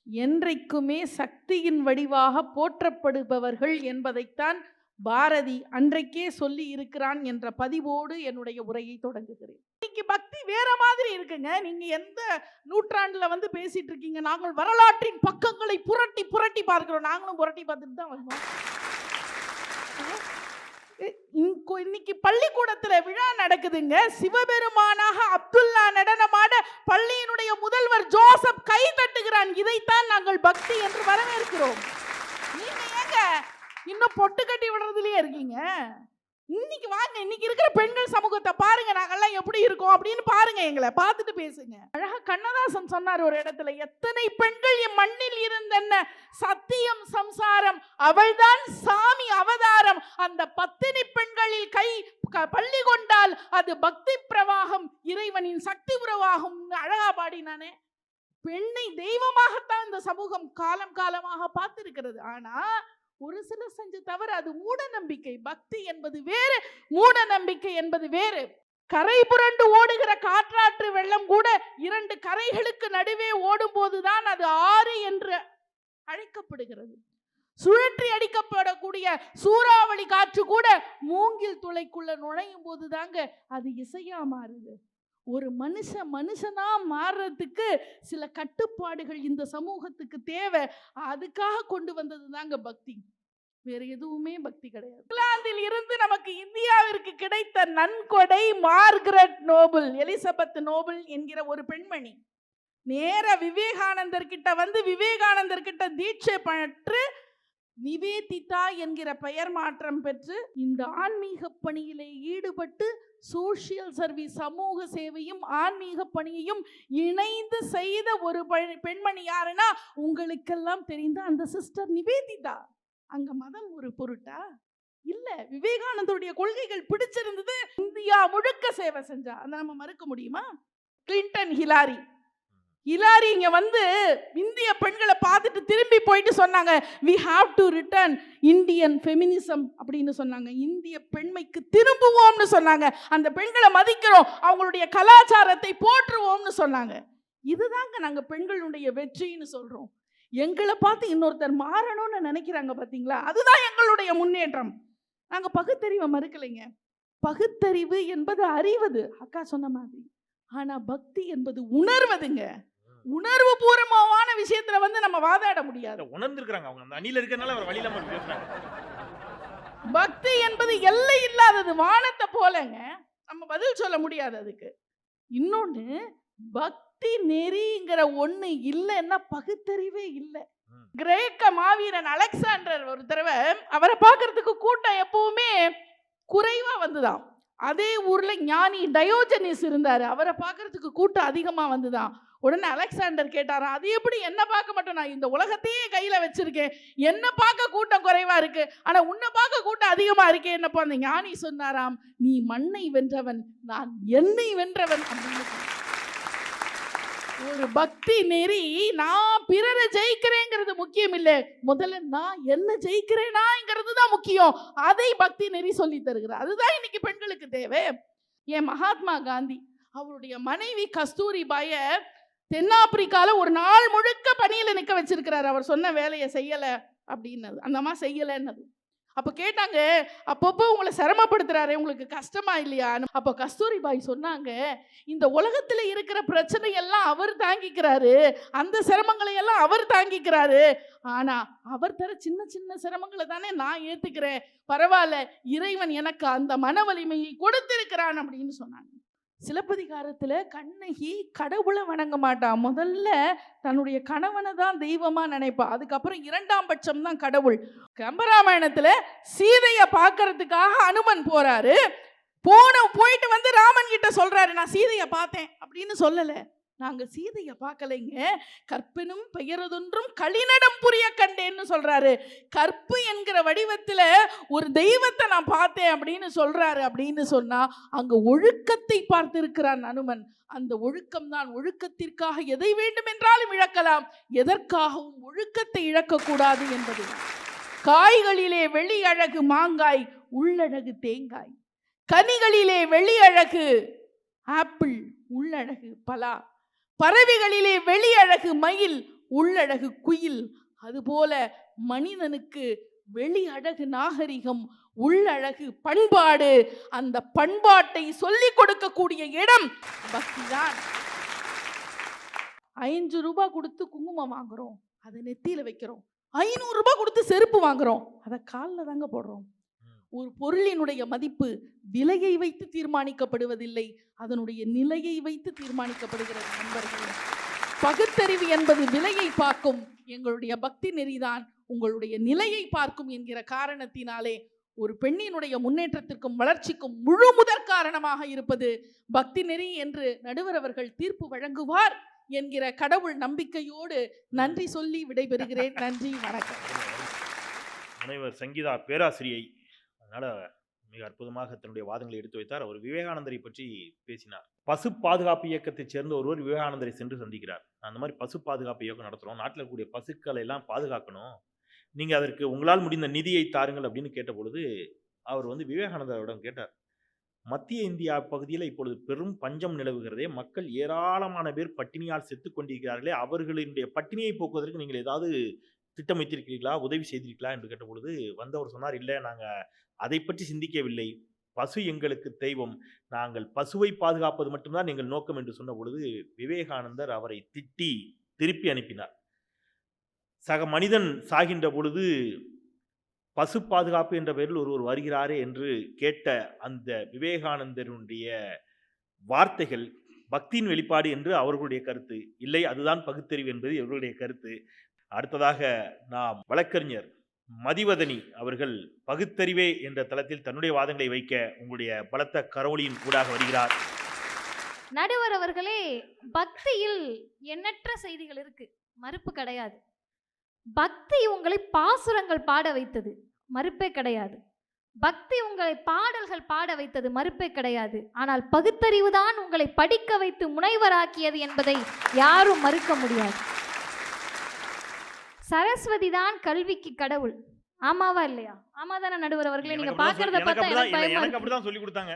என்றைக்குமே சக்தியின் வடிவாக போற்றப்படுபவர்கள் என்பதைத்தான் பாரதி அன்றைக்கே சொல்லி இருக்கிறான் என்ற பதிவோடு என்னுடைய உரையை தொடங்குகிறேன். இன்னைக்கு பக்தி வேற மாதிரி இருக்குங்க. நீங்க எந்த நூற்றாண்டுல வந்து பேசிட்டு இருக்கீங்க? நாங்கள் வரலாற்றின் பக்கங்களை புரட்டி புரட்டி பார்க்கிறோம். நாங்களும் புரட்டி பார்த்துட்டு தான் வந்தோம். இன்னைக்கு பள்ளிக்கூடத்துல விழா நடக்குதுங்க. சிவபெருமானாக அப்துல்லா நடனமாட பள்ளியினுடைய முதல்வர் ஜோசப் கை தட்டுகிறான். இதைத்தான் நாங்கள் பக்தி என்று வரவேற்கிறோம். நீங்க ஏங்க இன்னும் பொட்டு கட்டி விடுறதுலயே இருக்கீங்க? இன்னைக்கு வாங்க, இன்னைக்கு இருக்கிற பெண்கள் சமூகத்தை பாருங்க, நாங்கெல்லாம் எப்படி இருக்கோம் அப்படின்னு பாருங்க, எங்களை பார்த்துட்டு பேசுங்க. அழகா கண்ணதாசன் சொன்னார் ஒரு இடத்துல, எத்தனை பெண்கள் என் மண்ணில் இருந்தன, சத்தியம் சம்சாரம் அவள்தான் சாமி அவதாரம், அந்த பத்தினி பெண்களில் கை பள்ளி கொண்டால் அது பக்தி பிரவாகம், இறைவனின் சக்தி உறவாகும். அழகா பாடினானே. பெண்ணை தெய்வமாகத்தான் இந்த சமூகம் காலம் காலமாக பார்த்திருக்கிறது. ஆனா ஒரு சிலர் செஞ்ச தவறு, அது மூட நம்பிக்கை. பக்தி என்பது வேறு, மூட நம்பிக்கை என்பது வேறு. கரை புரண்டு ஓடுகிற காற்றாற்று வெள்ளம் கூட இரண்டு கரைகளுக்கு நடுவே ஓடும் போதுதான் அது ஆறு என்று அழைக்கப்படுகிறது. சுழற்றி அடிக்கப்படக்கூடிய சூறாவளி காற்று கூட மூங்கில் துளைக்குள்ள நுழையும் போதுதாங்க அது இசையா மாறுது. ஒரு மனுஷனா மாறுறதுக்கு சில கட்டுப்பாடுகள் இந்த சமூகத்துக்கு தேவை. அதுக்காக கொண்டு வந்தது தாங்க பக்தி, வேற எதுவுமே பக்தி கிடையாது. இங்கிலாந்தில் இருந்து நமக்கு இந்தியாவிற்கு கிடைத்த நன்கொடை மார்கரெட் நோபல், எலிசபெத் நோபல் என்கிற ஒரு பெண்மணி நேர விவேகானந்தர் கிட்ட வந்து விவேகானந்தர் கிட்ட தீட்சை பெற்று நிவேதிதா என்கிற பெயர் மாற்றம் பெற்று இந்த ஆன்மீக பணியிலே ஈடுபட்டு சோஷியல் சர்வீஸ், சமூக சேவையும் ஆன்மீக பணியையும் இணைந்து செய்த ஒரு பெண்மணி யாருன்னா உங்களுக்கெல்லாம் தெரிந்த அந்த சிஸ்டர் நிவேதிதா. அங்க மதம் ஒரு பொருட்டா? இல்ல. விவேகானந்தருடைய கொள்கைகள் பிடிச்சிருந்தது, இந்தியா முழுக்க சேவை செஞ்சா. அதை நம்ம மறுக்க முடியுமா? கிளின்டன் ஹிலாரி இங்க வந்து இந்திய பெண்களை பார்த்துட்டு திரும்பி போயிட்டு சொன்னாங்க, we have to return Indian feminism அப்படின்னு சொன்னாங்க. இந்திய பெண்மைக்கு திரும்புவோம்னு சொன்னாங்க. அந்த பெண்களை மதிக்கிறோம், அவங்களுடைய கலாச்சாரத்தை போற்றுவோம்னு சொன்னாங்க. இதுதாங்க நாங்க பெண்களுடைய வெற்றின்னு சொல்றோம். எங்களை பார்த்து இன்னொருத்தர் மாறணும்னு நினைக்கிறாங்க பாத்தீங்களா, அதுதான் எங்களுடைய முன்னேற்றம். நாங்க பகுத்தறிவை மறுக்கலைங்க. பகுத்தறிவு என்பது அறிவது, அக்கா சொன்ன மாதிரி. ஆனா பக்தி என்பது உணர்வதுங்க. உணர்வு பூர்வமான விஷயத்துல வந்து நம்ம வாதாட முடியாது. உணர்ந்திருக்காங்க அவங்க, அந்த அணில இருக்கறனால அவர் வழியில மட்டும் பேசுறாங்க. பக்தி என்பது எல்லை இல்லாதது, வானத்தை போலங்க. நம்ம பதில் சொல்ல முடியாது அதுக்கு. இன்னொன்னு, பக்தி நெறிங்கிற ஒண்ணு இல்லைன்னா பகுத்தறிவே இல்லை. கிரேக்க மாவீரன் அலெக்சாண்டர் ஒரு தடவை, அவரை பார்க்கறதுக்கு கூட்டம் எப்பவுமே குறைவா வந்துதான். அதே ஊர்ல ஞானி டயோஜனிஸ் இருந்தாரு, அவரை பார்க்கறதுக்கு கூட்டம் அதிகமா வந்துதான். உடனே அலெக்சாண்டர் கேட்டாரா, அது எப்படி என்ன பார்க்க மாட்டோம், நான் இந்த உலகத்தையே கையில வச்சிருக்கேன், என்ன பார்க்க கூட்டம் குறைவா இருக்கு, ஆனா உன்னை பார்க்க கூட்டம் அதிகமா இருக்கே என்னப்பா? அந்த ஞானி சொன்னாராம், நீ மண்ணை வென்றவன், நான் என்னை வென்றவன் அப்படின்னு. ஒரு பக்தி நெறி, நான் பிறரை ஜெயிக்கிறேங்கிறது முக்கியம் இல்லை, முதல்ல நான் என்ன ஜெயிக்கிறேனாங்கிறது தான் முக்கியம். அதை பக்தி நெறி சொல்லி தருகிறார். அதுதான் இன்னைக்கு பெண்களுக்கு தேவை. ஏன் மகாத்மா காந்தி அவருடைய மனைவி கஸ்தூரிபாய தென்னாப்பிரிக்கால ஒரு நாள் முழுக்க பணியில நிக்க வச்சிருக்கிறார். அவர் சொன்ன வேலையை செய்யல அப்படின்னது, அந்த அம்மா செய்யலன்னது. அப்ப கேட்டாங்க, அப்பப்போ உங்களை சிரமப்படுத்துறாரு, உங்களுக்கு கஷ்டமா இல்லையா? அப்ப கஸ்தூரிபாய் சொன்னாங்க, இந்த உலகத்துல இருக்கிற பிரச்சனை எல்லாம் அவர் தாங்கிக்கிறாரு, அந்த சிரமங்களை எல்லாம் அவர் தாங்கிக்கிறாரு, ஆனா அவர் தர சின்ன சின்ன சிரமங்களை தானே நான் ஏத்துக்கிறேன், பரவாயில்ல, இறைவன் எனக்கு அந்த மன வலிமையை கொடுத்திருக்கிறான் அப்படின்னு சொன்னாங்க. சிலப்பதிகாரத்துல கண்ணகி கடவுளை வணங்க மாட்டா, முதல்ல தன்னுடைய கணவனை தான் தெய்வமா நினைப்பா, அதுக்கப்புறம் இரண்டாம் பட்சம் தான் கடவுள். கம்பராமாயணத்துல சீதையை பார்க்கறதுக்காக அனுமன் போறாரு, போயிட்டு வந்து ராமன் கிட்ட சொல்றாரு, நான் சீதையை பார்த்தேன் அப்படின்னு சொல்லல, நாங்க சீதையை பார்க்கலைங்க, கற்பனும் பெயரதொன்றும் களிநடம் புரிய கண்டேன்னு சொல்றாரு. கற்பு என்கிற வடிவத்துல ஒரு தெய்வத்தை நான் பார்த்தேன் அப்படின்னு சொல்றாரு. அப்படின்னு சொன்னா அங்க ஒழுக்கத்தை பார்த்திருக்கிறான் அனுமன். அந்த ஒழுக்கம் தான், ஒழுக்கத்திற்காக எதை வேண்டும் என்றாலும் இழக்கலாம், எதற்காகவும் ஒழுக்கத்தை இழக்கக்கூடாது என்பது. காய்களிலே வெளி அழகு மாங்காய், உள்ளழகு தேங்காய். கனிகளிலே வெளி அழகு ஆப்பிள், உள்ளழகு பலா. பறவைகளிலே வெளி அழகு மயில், உள்ளழகு குயில். அதுபோல மனிதனுக்கு வெளி அழகு நாகரிகம், உள்ளழகு பண்பாடு. அந்த பண்பாட்டை சொல்லிக் கொடுக்கக்கூடிய இடம் பக்திதான். 5 ரூபாய் கொடுத்து குங்குமம் வாங்குறோம், அதை நெத்தியில வைக்கிறோம். 500 ரூபாய் கொடுத்து செருப்பு வாங்குறோம், அதை காலில் தாங்க போடுறோம். ஒரு பொருளினுடைய மதிப்பு விலையை வைத்து தீர்மானிக்கப்படுவதில்லை, அதனுடைய நிலையை வைத்து தீர்மானிக்கப்படுகிறது. நண்பர்களே, பகுத்தறிவு என்பது விலையை பார்க்கும், எங்களுடைய பக்தி நெறிதான் உங்களுடைய நிலையை பார்க்கும் என்கிற காரணத்தினாலே ஒரு பெண்ணினுடைய முன்னேற்றத்திற்கும் வளர்ச்சிக்கும் முழு முதற் காரணமாக இருப்பது பக்தி நெறி என்று நடுவர் அவர்கள் தீர்ப்பு வழங்குவார் என்கிற கடவுள் நம்பிக்கையோடு நன்றி சொல்லி விடைபெறுகிறேன். நன்றி, வணக்கம். முனைவர் சங்கீதா பேராசிரியை அதனால மிக அற்புதமாக தன்னுடைய வாதங்களை எடுத்து வைத்தார். அவர் விவேகானந்தரை பற்றி பேசினார். பசு பாதுகாப்பு இயக்கத்தைச் சேர்ந்த ஒருவர் விவேகானந்தரை சென்று சந்திக்கிறார். அந்த மாதிரி பசு பாதுகாப்பு இயக்கம் நடத்துகிறோம், நாட்டில் இருக்கக்கூடிய பசுக்களை எல்லாம் பாதுகாக்கணும், நீங்கள் அதற்கு உங்களால் முடிந்த நிதியை தாருங்கள் அப்படின்னு கேட்ட பொழுது அவர் வந்து விவேகானந்தரிடம் கேட்டார், மத்திய இந்தியா பகுதியில் இப்பொழுது பெரும் பஞ்சம் நிலவுகிறதே, மக்கள் ஏராளமான பேர் பட்டினியால் செத்து கொண்டிருக்கிறார்களே, அவர்களுடைய பட்டினியை போக்குவதற்கு நீங்கள் ஏதாவது திட்டம் வைத்திருக்கிறீர்களா, உதவி செய்திருக்கீங்களா என்று கேட்ட பொழுது வந்தவர் சொன்னார், இல்லை, நாங்கள் அதை பற்றி சிந்திக்கவில்லை, பசு எங்களுக்கு தெய்வம், நாங்கள் பசுவை பாதுகாப்பது மட்டும்தான் எங்கள் நோக்கம் என்று சொன்ன பொழுது விவேகானந்தர் அவரை திட்டி திருப்பி அனுப்பினார். சக மனிதன் சாகின்ற பொழுது பசு பாதுகாப்பு என்ற பெயரில் ஒருவர் வருகிறாரே என்று கேட்ட அந்த விவேகானந்தருடைய வார்த்தைகள் பக்தியின் வெளிப்பாடு என்று அவர்களுடைய கருத்து. இல்லை, அதுதான் பகுத்தறிவு என்பது இவர்களுடைய கருத்து. அடுத்ததாக நாம் வழக்கறிஞர் மதிவதனி அவர்கள் பகுத்தறிவே என்ற தளத்தில் தன்னுடைய வாதங்களை வைக்க உங்களுடைய பலத்த கரவொலியின் ஊடாக வருகிறார். நடுவர் அவர்களே, பக்தியில் எண்ணற்ற செய்திகள் இருக்கு, மறுப்பு கிடையாது. பக்தி உங்களை பாசுரங்கள் பாட வைத்தது, மறுப்பே கிடையாது. பக்தி உங்களை பாடல்கள் பாட வைத்தது, மறுப்பே கிடையாது. ஆனால் பகுத்தறிவுதான் உங்களை படிக்க வைத்து முனைவராக்கியது என்பதை யாரும் மறுக்க முடியாது. சரஸ்வதி தான் கல்விக்கு கடவுள், ஆமாவா இல்லையா? ஆமா தானே நடுவர் அவர்களே? நீங்க பாக்குறத பார்த்தா எனக்கு பயமா எனக்கு அப்படிதான் சொல்லி கொடுத்தாங்க.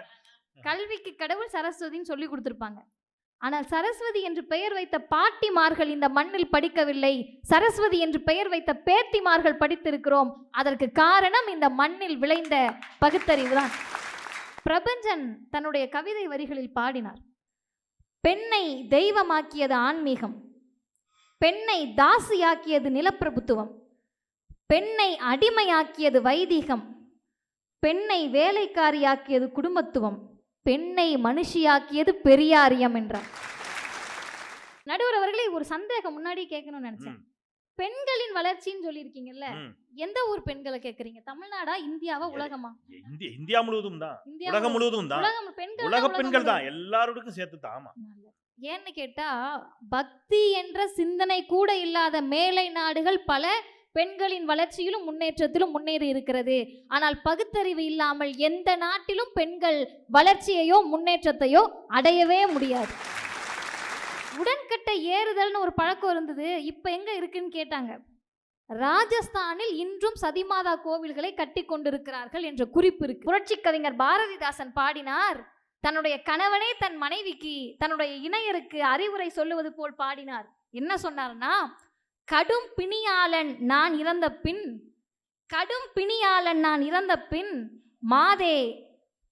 கல்விக்கு கடவுள் சரஸ்வதின்னு சொல்லி கொடுத்திருப்பாங்க. ஆனால் சரஸ்வதி என்று பெயர் வைத்த பாட்டிமார்கள் இந்த மண்ணில் படிக்கவில்லை, சரஸ்வதி என்று பெயர் வைத்த பேத்திமார்கள் படித்திருக்கிறோம். அதற்கு காரணம் இந்த மண்ணில் விளைந்த பகுத்தறிவு தான். பிரபஞ்சன் தன்னுடைய கவிதை வரிகளில் பாடினார், பெண்ணை தெய்வமாக்கியது ஆன்மீகம், பெண்ணை தாசியாக்கியது நிலப்பிரபுத்துவம், பெண்ணை அடிமையாக்கியது வைதீகம், பெண்ணை வேலைக்காரியாக்கியது குடும்பத்துவம், பெண்ணை மனுஷியாக்கியது பெரியாரியம் என்றார். நடுவர் அவர்களே, ஒரு சந்தேகம் முன்னாடி கேட்கணும்னு நினைச்சேன். பெண்களின் வளர்ச்சின்னு சொல்லியிருக்கீங்கல்ல, எந்த ஊர் பெண்களை கேட்கறீங்க? தமிழ்நாடா, இந்தியாவா, உலகமா? இந்தியா முழுவதும் தான், உலகம் முழுவதும் தான், உலக பெண்கள் தான், எல்லாரோடுக்கும் சேர்த்து தான். ஆமா. ஏன்னு கேட்டா, பக்தி என்ற சிந்தனை கூட இல்லாத மேலை நாடுகள் பல பெண்களின் வளர்ச்சியிலும் முன்னேற்றத்திலும் முன்னேறி இருக்கிறது. ஆனால் பகுத்தறிவு இல்லாமல் எந்த நாட்டிலும் பெண்கள் வளர்ச்சியையோ முன்னேற்றத்தையோ அடையவே முடியாது. உடன்கட்டை ஏறுதல்னு ஒரு பழக்கம் இருந்தது, இப்ப எங்க இருக்குன்னு கேட்டாங்க. ராஜஸ்தானில் இன்றும் சதிமாதா கோவில்களை கட்டி கொண்டிருக்கிறார்கள் என்ற குறிப்பு இருக்கு. புரட்சி கவிஞர் பாரதிதாசன் பாடினார், தன்னுடைய கணவனே தன் மனைவிக்கு, தன்னுடைய இணையருக்கு அறிவுரை சொல்லுவது போல் பாடினார். என்ன சொன்னார்னா, கடும் பிணியாளன் நான் இறந்த பின், கடும் பிணியாளன் நான் இறந்த பின், மாதே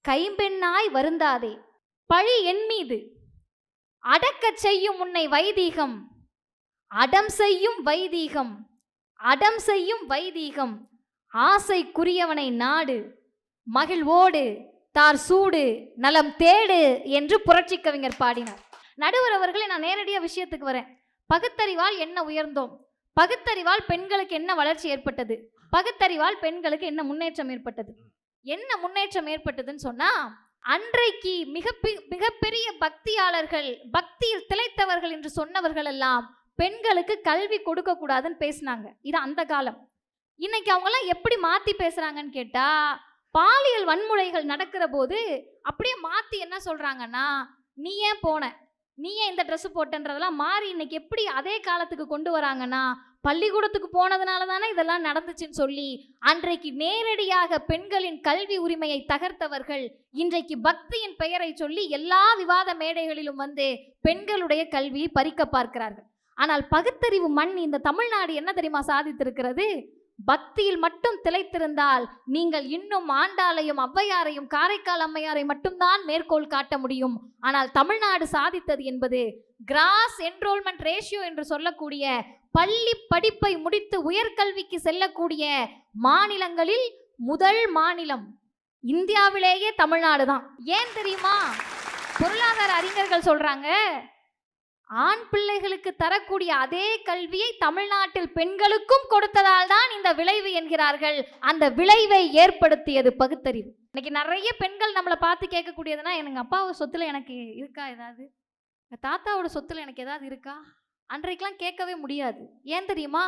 கைம்பெண்ணாய் வருந்தாதே, பழி என் மீது, அடக்கச் செய்யும் உன்னை வைதீகம், அடம் செய்யும் வைதீகம், அடம் செய்யும் வைதீகம், ஆசைக்குரியவனை நாடு, மகிழ்வோடு தார் சூடு நலம் தேடு என்று புரட்சி கவிஞர் பாடினார். நடுவர் அவர்களை, நான் நேரடியாக விஷயத்துக்கு வரேன். பகுத்தறிவால் என்ன உயர்ந்தோம்? பகுத்தறிவால் பெண்களுக்கு என்ன வளர்ச்சி ஏற்பட்டது? பகுத்தறிவால் பெண்களுக்கு என்ன முன்னேற்றம் ஏற்பட்டது? என்ன முன்னேற்றம் ஏற்பட்டதுன்னு சொன்னா, அன்றைக்கு மிகப்பெரிய பக்தியாளர்கள், பக்தியில் திளைத்தவர்கள் என்று சொன்னவர்கள் எல்லாம் பெண்களுக்கு கல்வி கொடுக்க கூடாதுன்னு பேசினாங்க. இது அந்த காலம். இன்னைக்கு அவங்கெல்லாம் எப்படி மாத்தி பேசுறாங்கன்னு கேட்டா, பாலியல் வன்முறைகள் நடக்கிற போது அப்படியே மாத்தி என்ன சொல்றாங்கன்னா, நீ ஏன் போன, நீ ஏன் இந்த ட்ரெஸ் போட்டன்றதெல்லாம் மாறி இன்னைக்கு எப்படி அதே காலத்துக்கு கொண்டு வராங்கன்னா, பள்ளிக்கூடத்துக்கு போனதுனால தானே இதெல்லாம் நடந்துச்சுன்னு சொல்லி அன்றைக்கு நேரடியாக பெண்களின் கல்வி உரிமையை தகர்த்தவர்கள் இன்றைக்கு பக்தியின் பெயரை சொல்லி எல்லா விவாத மேடைகளிலும் வந்து பெண்களுடைய கல்வியை பறிக்க பார்க்கிறார்கள். ஆனால் பகுத்தறிவு மண் இந்த தமிழ்நாடு என்ன தெரியுமா சாதித்திருக்கிறது? பக்தியில் மட்டும் திளைத்திருந்தால் நீங்கள் இன்னும் ஆண்டாளையும் ஔவையாரையும் காரைக்கால் அம்மையாரை மட்டும்தான் மேற்கோள் காட்ட முடியும். ஆனால் தமிழ்நாடு சாதித்தது என்பது கிராஸ் என்ரோல்மெண்ட் ரேஷியோ என்று சொல்லக்கூடிய பள்ளி படிப்பை முடித்து உயர்கல்விக்கு செல்லக்கூடிய மாநிலங்களில் முதல் மாநிலம் இந்தியாவிலேயே தமிழ்நாடு தான். ஏன் தெரியுமா? பொருளாதார அறிஞர்கள் சொல்றாங்க, ஆண் பிள்ளைகளுக்கு தரக்கூடிய அதே கல்வியை தமிழ்நாட்டில் பெண்களுக்கும் கொடுத்ததால் தான் இந்த விளைவு என்கிறார்கள். அந்த விளைவை ஏற்படுத்தியது பகுத்தறிவு. இன்னைக்கு நிறைய பெண்கள் நம்மளை பார்த்து கேட்கக்கூடியதுன்னா, எனக்கு அப்பாவோட சொத்துல எனக்கு இருக்கா ஏதாவது, தாத்தாவோட சொத்துல எனக்கு ஏதாவது இருக்கா? அன்றைக்கெல்லாம் கேட்கவே முடியாது. ஏன் தெரியுமா?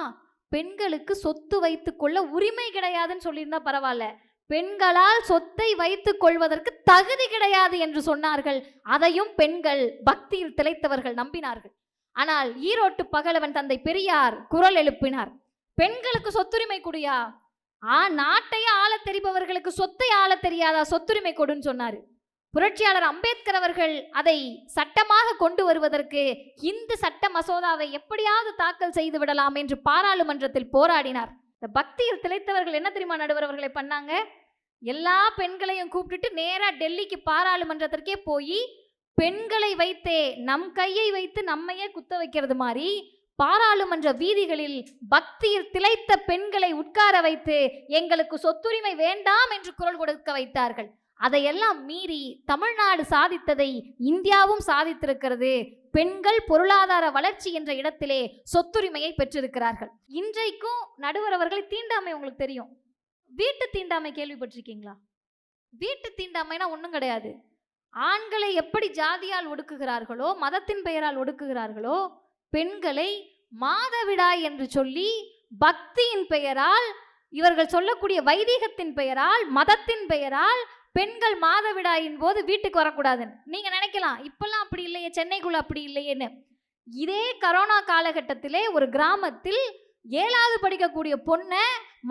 பெண்களுக்கு சொத்து வைத்துக் கொள்ள உரிமை கிடையாதுன்னு சொல்லியிருந்தா பரவாயில்ல, பெண்களால் சொத்தை வைத்துக் கொள்வதற்கு தகுதி கிடையாது என்று சொன்னார்கள். அதையும் பெண்கள் பக்தியில் திளைத்தவர்கள் நம்பினார்கள். ஆனால் ஈரோட்டு பகலவன் தந்தை பெரியார் குரல் எழுப்பினார், பெண்களுக்கு சொத்துரிமை கொடுயா, நாட்டையே ஆள தெரிபவர்களுக்கு சொத்தை ஆள தெரியாதா, சொத்துரிமை கொடுன்னு சொன்னாரு. புரட்சியாளர் அம்பேத்கர் அவர்கள் அதை சட்டமாக கொண்டு வருவதற்கு இந்து சட்ட மசோதாவை எப்படியாவது தாக்கல் செய்து விடலாம் என்று பாராளுமன்றத்தில் போராடினார். இந்த பக்தியில் திளைத்தவர்கள் என்ன தெரியுமா நடுவர் அவர்களை பண்ணாங்க? எல்லா பெண்களையும் கூப்பிட்டுட்டு நேரா டெல்லிக்கு பாராளுமன்றத்திற்கே போய் பெண்களை வைத்தே நம் கையை வைத்து நம்மையே குத்த வைக்கிறது மாதிரி பாராளுமன்ற வீதிகளில் பக்தியில் திளைத்த பெண்களை உட்கார வைத்து எங்களுக்கு சொத்துரிமை வேண்டாம் என்று குரல் கொடுக்க வைத்தார்கள். அதையெல்லாம் மீறி தமிழ்நாடு சாதித்ததை இந்தியாவும் சாதித்திருக்கிறது. பெண்கள் பொருளாதார வளர்ச்சி என்ற இடத்திலே சொத்துரிமையை பெற்றிருக்கிறார்கள். இன்றைக்கும் நடுவர் அவர்களை தீண்டாமை உங்களுக்கு தெரியும். வீட்டு தீண்டாமை கேள்விப்பட்டிருக்கீங்களா? வீட்டு தீண்டாமைனா ஒன்றும் கிடையாது. ஆண்களை எப்படி ஜாதியால் ஒடுக்குகிறார்களோ, மதத்தின் பெயரால் ஒடுக்குகிறார்களோ, பெண்களை மாதவிடாய் என்று சொல்லி பக்தியின் பெயரால், இவர்கள் சொல்லக்கூடிய வைதீகத்தின் பெயரால், மதத்தின் பெயரால் பெண்கள் மாதவிடாயின் போது வீட்டுக்கு வரக்கூடாதுன்னு நீங்க நினைக்கலாம். இப்பெல்லாம் அப்படி இல்லையே, சென்னைக்குள்ள அப்படி இல்லையேன்னு. இதே கரோனா காலகட்டத்திலே ஒரு கிராமத்தில் 7வது படிக்கக்கூடிய பொண்ணை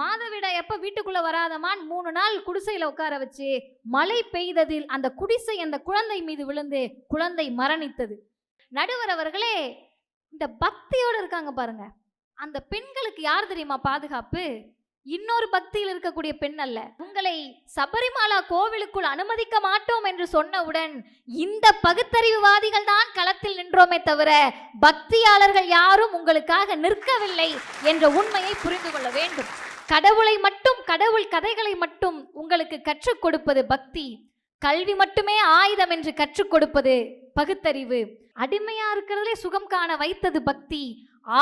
மாதவிடாய் எப்ப வீட்டுக்குள்ள வராதமான் 3 நாள் குடிசையில உட்கார வச்சு, மழை பெய்ததில் அந்த குடிசை அந்த குழந்தை மீது விழுந்து குழந்தை மரணித்தது. நடுவர் அவர்களே, இந்த பக்தியோடு இருக்காங்க பாருங்க, அந்த பெண்களுக்கு யார் தெரியுமா பாதுகாப்பு? இன்னொரு பக்தியில் இருக்கக்கூடிய பெண் அல்ல. உங்களை சபரிமலா கோவிலுக்குள் அனுமதிக்க மாட்டோம் என்று சொன்னவுடன் இந்த பகுத்தறிவுவாதிகள் தான் களத்தில் நின்றோமே தவிர பக்தியாளர்கள் யாரும் உங்களுக்காக நிற்கவில்லை என்ற உண்மையை புரிந்து கொள்ள வேண்டும். கடவுளை மட்டும், கடவுள் கதைகளை மட்டும் உங்களுக்கு கற்றுக் கொடுப்பது பக்தி. கல்வி மட்டுமே ஆயுதம் என்று கற்றுக் கொடுப்பது பகுத்தறிவு. அடிமையா இருக்கிறதுலே சுகம் காண வைத்தது பக்தி.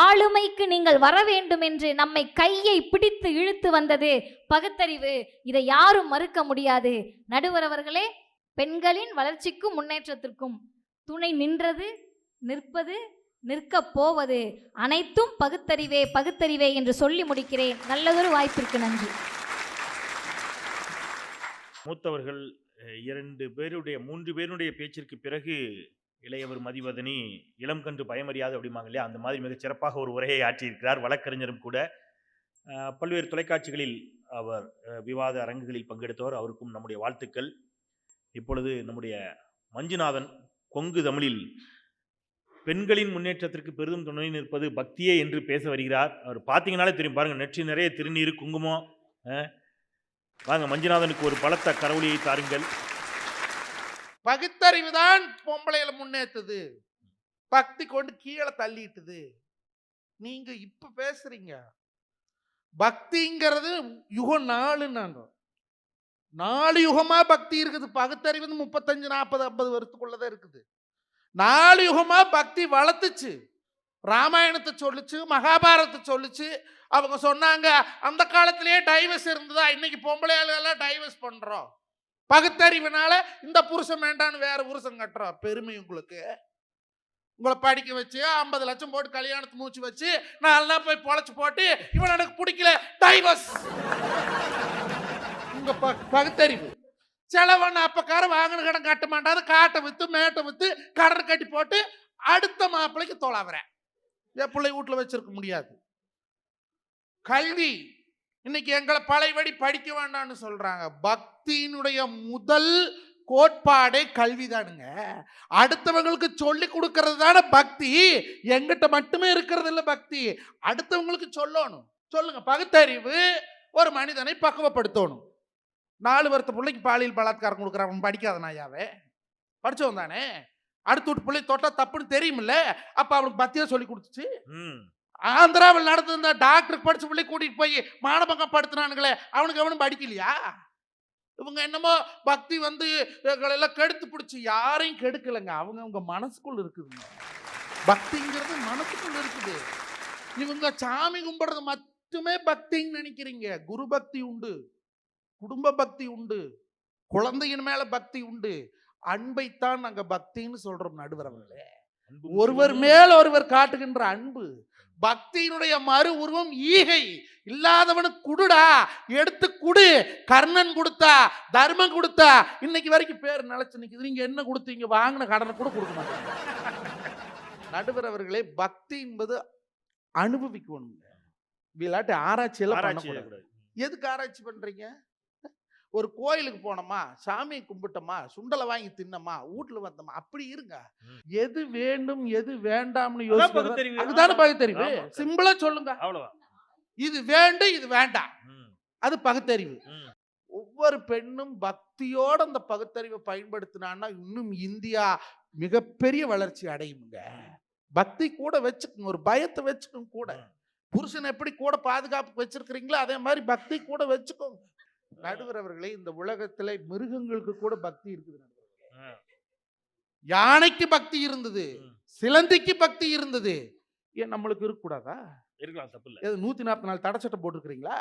ஆளுமைக்கு நீங்கள் வர வேண்டும் என்று நம்மை கையை பிடித்து இழுத்து வந்தது பகுத்தறிவு. இதை யாரும் மறுக்க முடியாது. நடுவர் அவர்களே, பெண்களின் வளர்ச்சிக்கும் முன்னேற்றத்திற்கும் துணை நின்றது, நிற்பது, நிற்க போவது அனைத்தும் பகுத்தறிவே, பகுத்தறிவே என்று சொல்லி முடிக்கிறேன். நல்லதொரு வாய்ப்பிற்கு நன்றி. மூத்தவர்கள் 2 பேருடைய 3 பேருடைய பேச்சிற்கு பிறகு இளையவர் மதிவதனி இளம் கன்று பயமறியாது அப்படிம்பாங்க இல்லையா, அந்த மாதிரி மிகச் சிறப்பாக ஒரு உரையை ஆற்றியிருக்கிறார். வழக்கறிஞரும் கூட. பல்வேறு தொலைக்காட்சிகளில் அவர் விவாத அரங்குகளில் பங்கெடுத்தவர். அவருக்கும் நம்முடைய வாழ்த்துக்கள். இப்பொழுது நம்முடைய மஞ்சுநாதன் கொங்கு தமிழில் பெண்களின் முன்னேற்றத்திற்கு பெரிதும் துணை நிற்பது பக்தியே என்று பேச வருகிறார். அவர் பார்த்தீங்கன்னாலே தெரியும், பாருங்க, நெற்றி நிறைய திருநீர் குங்குமம். வாங்க, மஞ்சுநாதனுக்கு ஒரு பலத்த கரவொலியை தாருங்கள். பகுத்தறிவு தான் பொம்பளையில முன்னேற்றுது, பக்தி கொண்டு கீழே தள்ளிட்டுது. நீங்க இப்ப பேசுறீங்க பக்திங்கிறது யுகம் 4 யுகமா பக்தி இருக்குது. பகுத்தறிவு 35, 40, 50 வருஷத்துக்குள்ளதான் இருக்குது. 4 யுகமா பக்தி வளர்த்துச்சு. ராமாயணத்தை சொல்லுச்சு, மகாபாரதத்தை சொல்லுச்சு. அவங்க சொன்னாங்க அந்த காலத்திலேயே டைவர்ஸ் இருந்ததா, இன்னைக்கு பொம்பளையால டைவர்ஸ் பண்றோம். பகுத்தறிவுனால இந்த புருஷன் வேண்டான்னு வேற புருஷன் கட்டுறோம். பெருமை உங்களுக்கு. உங்களை படிக்க வச்சு 50 லட்சம் போட்டு கல்யாணத்தை மூச்சு வச்சு 4 நாள் போய் பொழைச்சு போட்டு இவன் எனக்கு பிடிக்கல டைவர்ஸ். உங்க பகுத்தறிவு. செலவன் அப்பக்கார வாங்கின கடன் கட்ட மாட்டாது, காட்டை வித்து மேட்டை வித்து கடன் கட்டி போட்டு அடுத்த மாப்பிள்ளைக்கு தொலாவுறேன். என் பிள்ளை வீட்டுல வச்சிருக்க முடியாது. கல்வி இன்னைக்கு எங்களை பழையபடி படிக்க வேண்டாம்னு சொல்றாங்க. பக்தியினுடைய முதல் கோட்பாடே கல்விதானுங்க. அடுத்தவங்களுக்கு சொல்லி கொடுக்கறது தானே பக்தி. எங்கிட்ட மட்டுமே இருக்கிறது இல்லை பக்தி, அடுத்தவங்களுக்கு சொல்லணும். சொல்லுங்க, பகுத்தறிவு ஒரு மனிதனை பக்குவப்படுத்தணும். 4 வருஷ பிள்ளைக்கு பாலியல் பலாத்காரம் கொடுக்குறவன் படிக்காத நாயாவே, படிச்சவன் தானே. அடுத்த வீட்டு பிள்ளை தொட்டா தப்புன்னு தெரியுமில்ல, அப்ப அவனுக்கு பக்தியா சொல்லி கொடுத்துச்சு. ஆந்திராவில் நடந்த டாக்டருக்கு படிச்ச பிள்ளை கூட்டிட்டு போய் மானபங்கம் படுத்தினானுங்களே, அவனுக்கு அவனும் படிக்கலையா? இவங்க என்னமோ பக்தி வந்து எல்லாம் கெடுத்து பிடிச்சி யாரையும் கெடுக்கலைங்க. அவங்க மனசுக்குள்ள இருக்குதுங்க. பக்திங்கிறது மனசுக்குள்ள இருக்குது. இவங்க சாமி கும்பிடுறது மட்டுமே பக்தின்னு நினைக்கிறீங்க. குரு பக்தி உண்டு, குடும்ப பக்தி உண்டு, குழந்தையின் மேல பக்தி உண்டு. அன்பைத்தான் நாங்க பக்தின்னு சொல்றோம். நடுவரவர்களே, ஒருவர் மேல் ஒருவர் காட்டுகின்ற அன்பு. பக்தியினுடைய மறு உருவம் ஈகை. இல்லாதவனுக்கு குடுடா, எடுத்து குடு. கர்ணன் கொடுத்தா, தர்மம் கொடுத்தா, இன்னைக்கு வரைக்கும் பேர் நிலைச்சு நிக்குது. நீங்க என்ன கொடுத்தீங்க? வாங்கின கடனை கூட கொடுக்க மாட்டீங்க. நடுவர் அவர்களே, பக்தி என்பது அனுபவிக்கணும். இல்லாட்டி ஆராய்ச்சி எல்லாம் பண்ணக்கூடாது. எதுக்கு ஆராய்ச்சி பண்றீங்க? ஒரு கோயிலுக்கு போனோமா, சாமியை கும்பிட்டோமா, சுண்டலை வாங்கி தின்னமா, வீட்டுல வந்தோமா, அப்படி இருங்க. எது வேண்டும் எது வேண்டாம்னு யோசிக்கிறது அதுதானே பகுத்தறிவு. சிம்பிளா சொல்லுங்க, இது வேண்டும் இது வேண்டாம், அது பகுத்தறிவு. ஒவ்வொரு பெண்ணும் பக்தியோட அந்த பகுத்தறிவை பயன்படுத்தினான்னா இன்னும் இந்தியா மிகப்பெரிய வளர்ச்சி அடையுங்க. பக்தி கூட வச்சுக்கோங்க, ஒரு பயத்தை வச்சுக்கோங்க. கூட புருஷன் எப்படி கூட பாதுகாப்பு வச்சிருக்கிறீங்களோ அதே மாதிரி பக்தி கூட வச்சுக்கோங்க. நடுவர் அவர்களே, இந்த உலகத்துல மிருகங்களுக்கு கூட பக்தி இருக்குது. யானைக்கு பக்தி இருந்தது, சிலந்திக்கு பக்தி இருந்தது. ஏன் நம்மளுக்கு இருக்கக்கூடாதா? இருக்கலாம், தப்பு இல்ல. 144 தடை சட்டம் போட்டிருக்கிறீங்களா?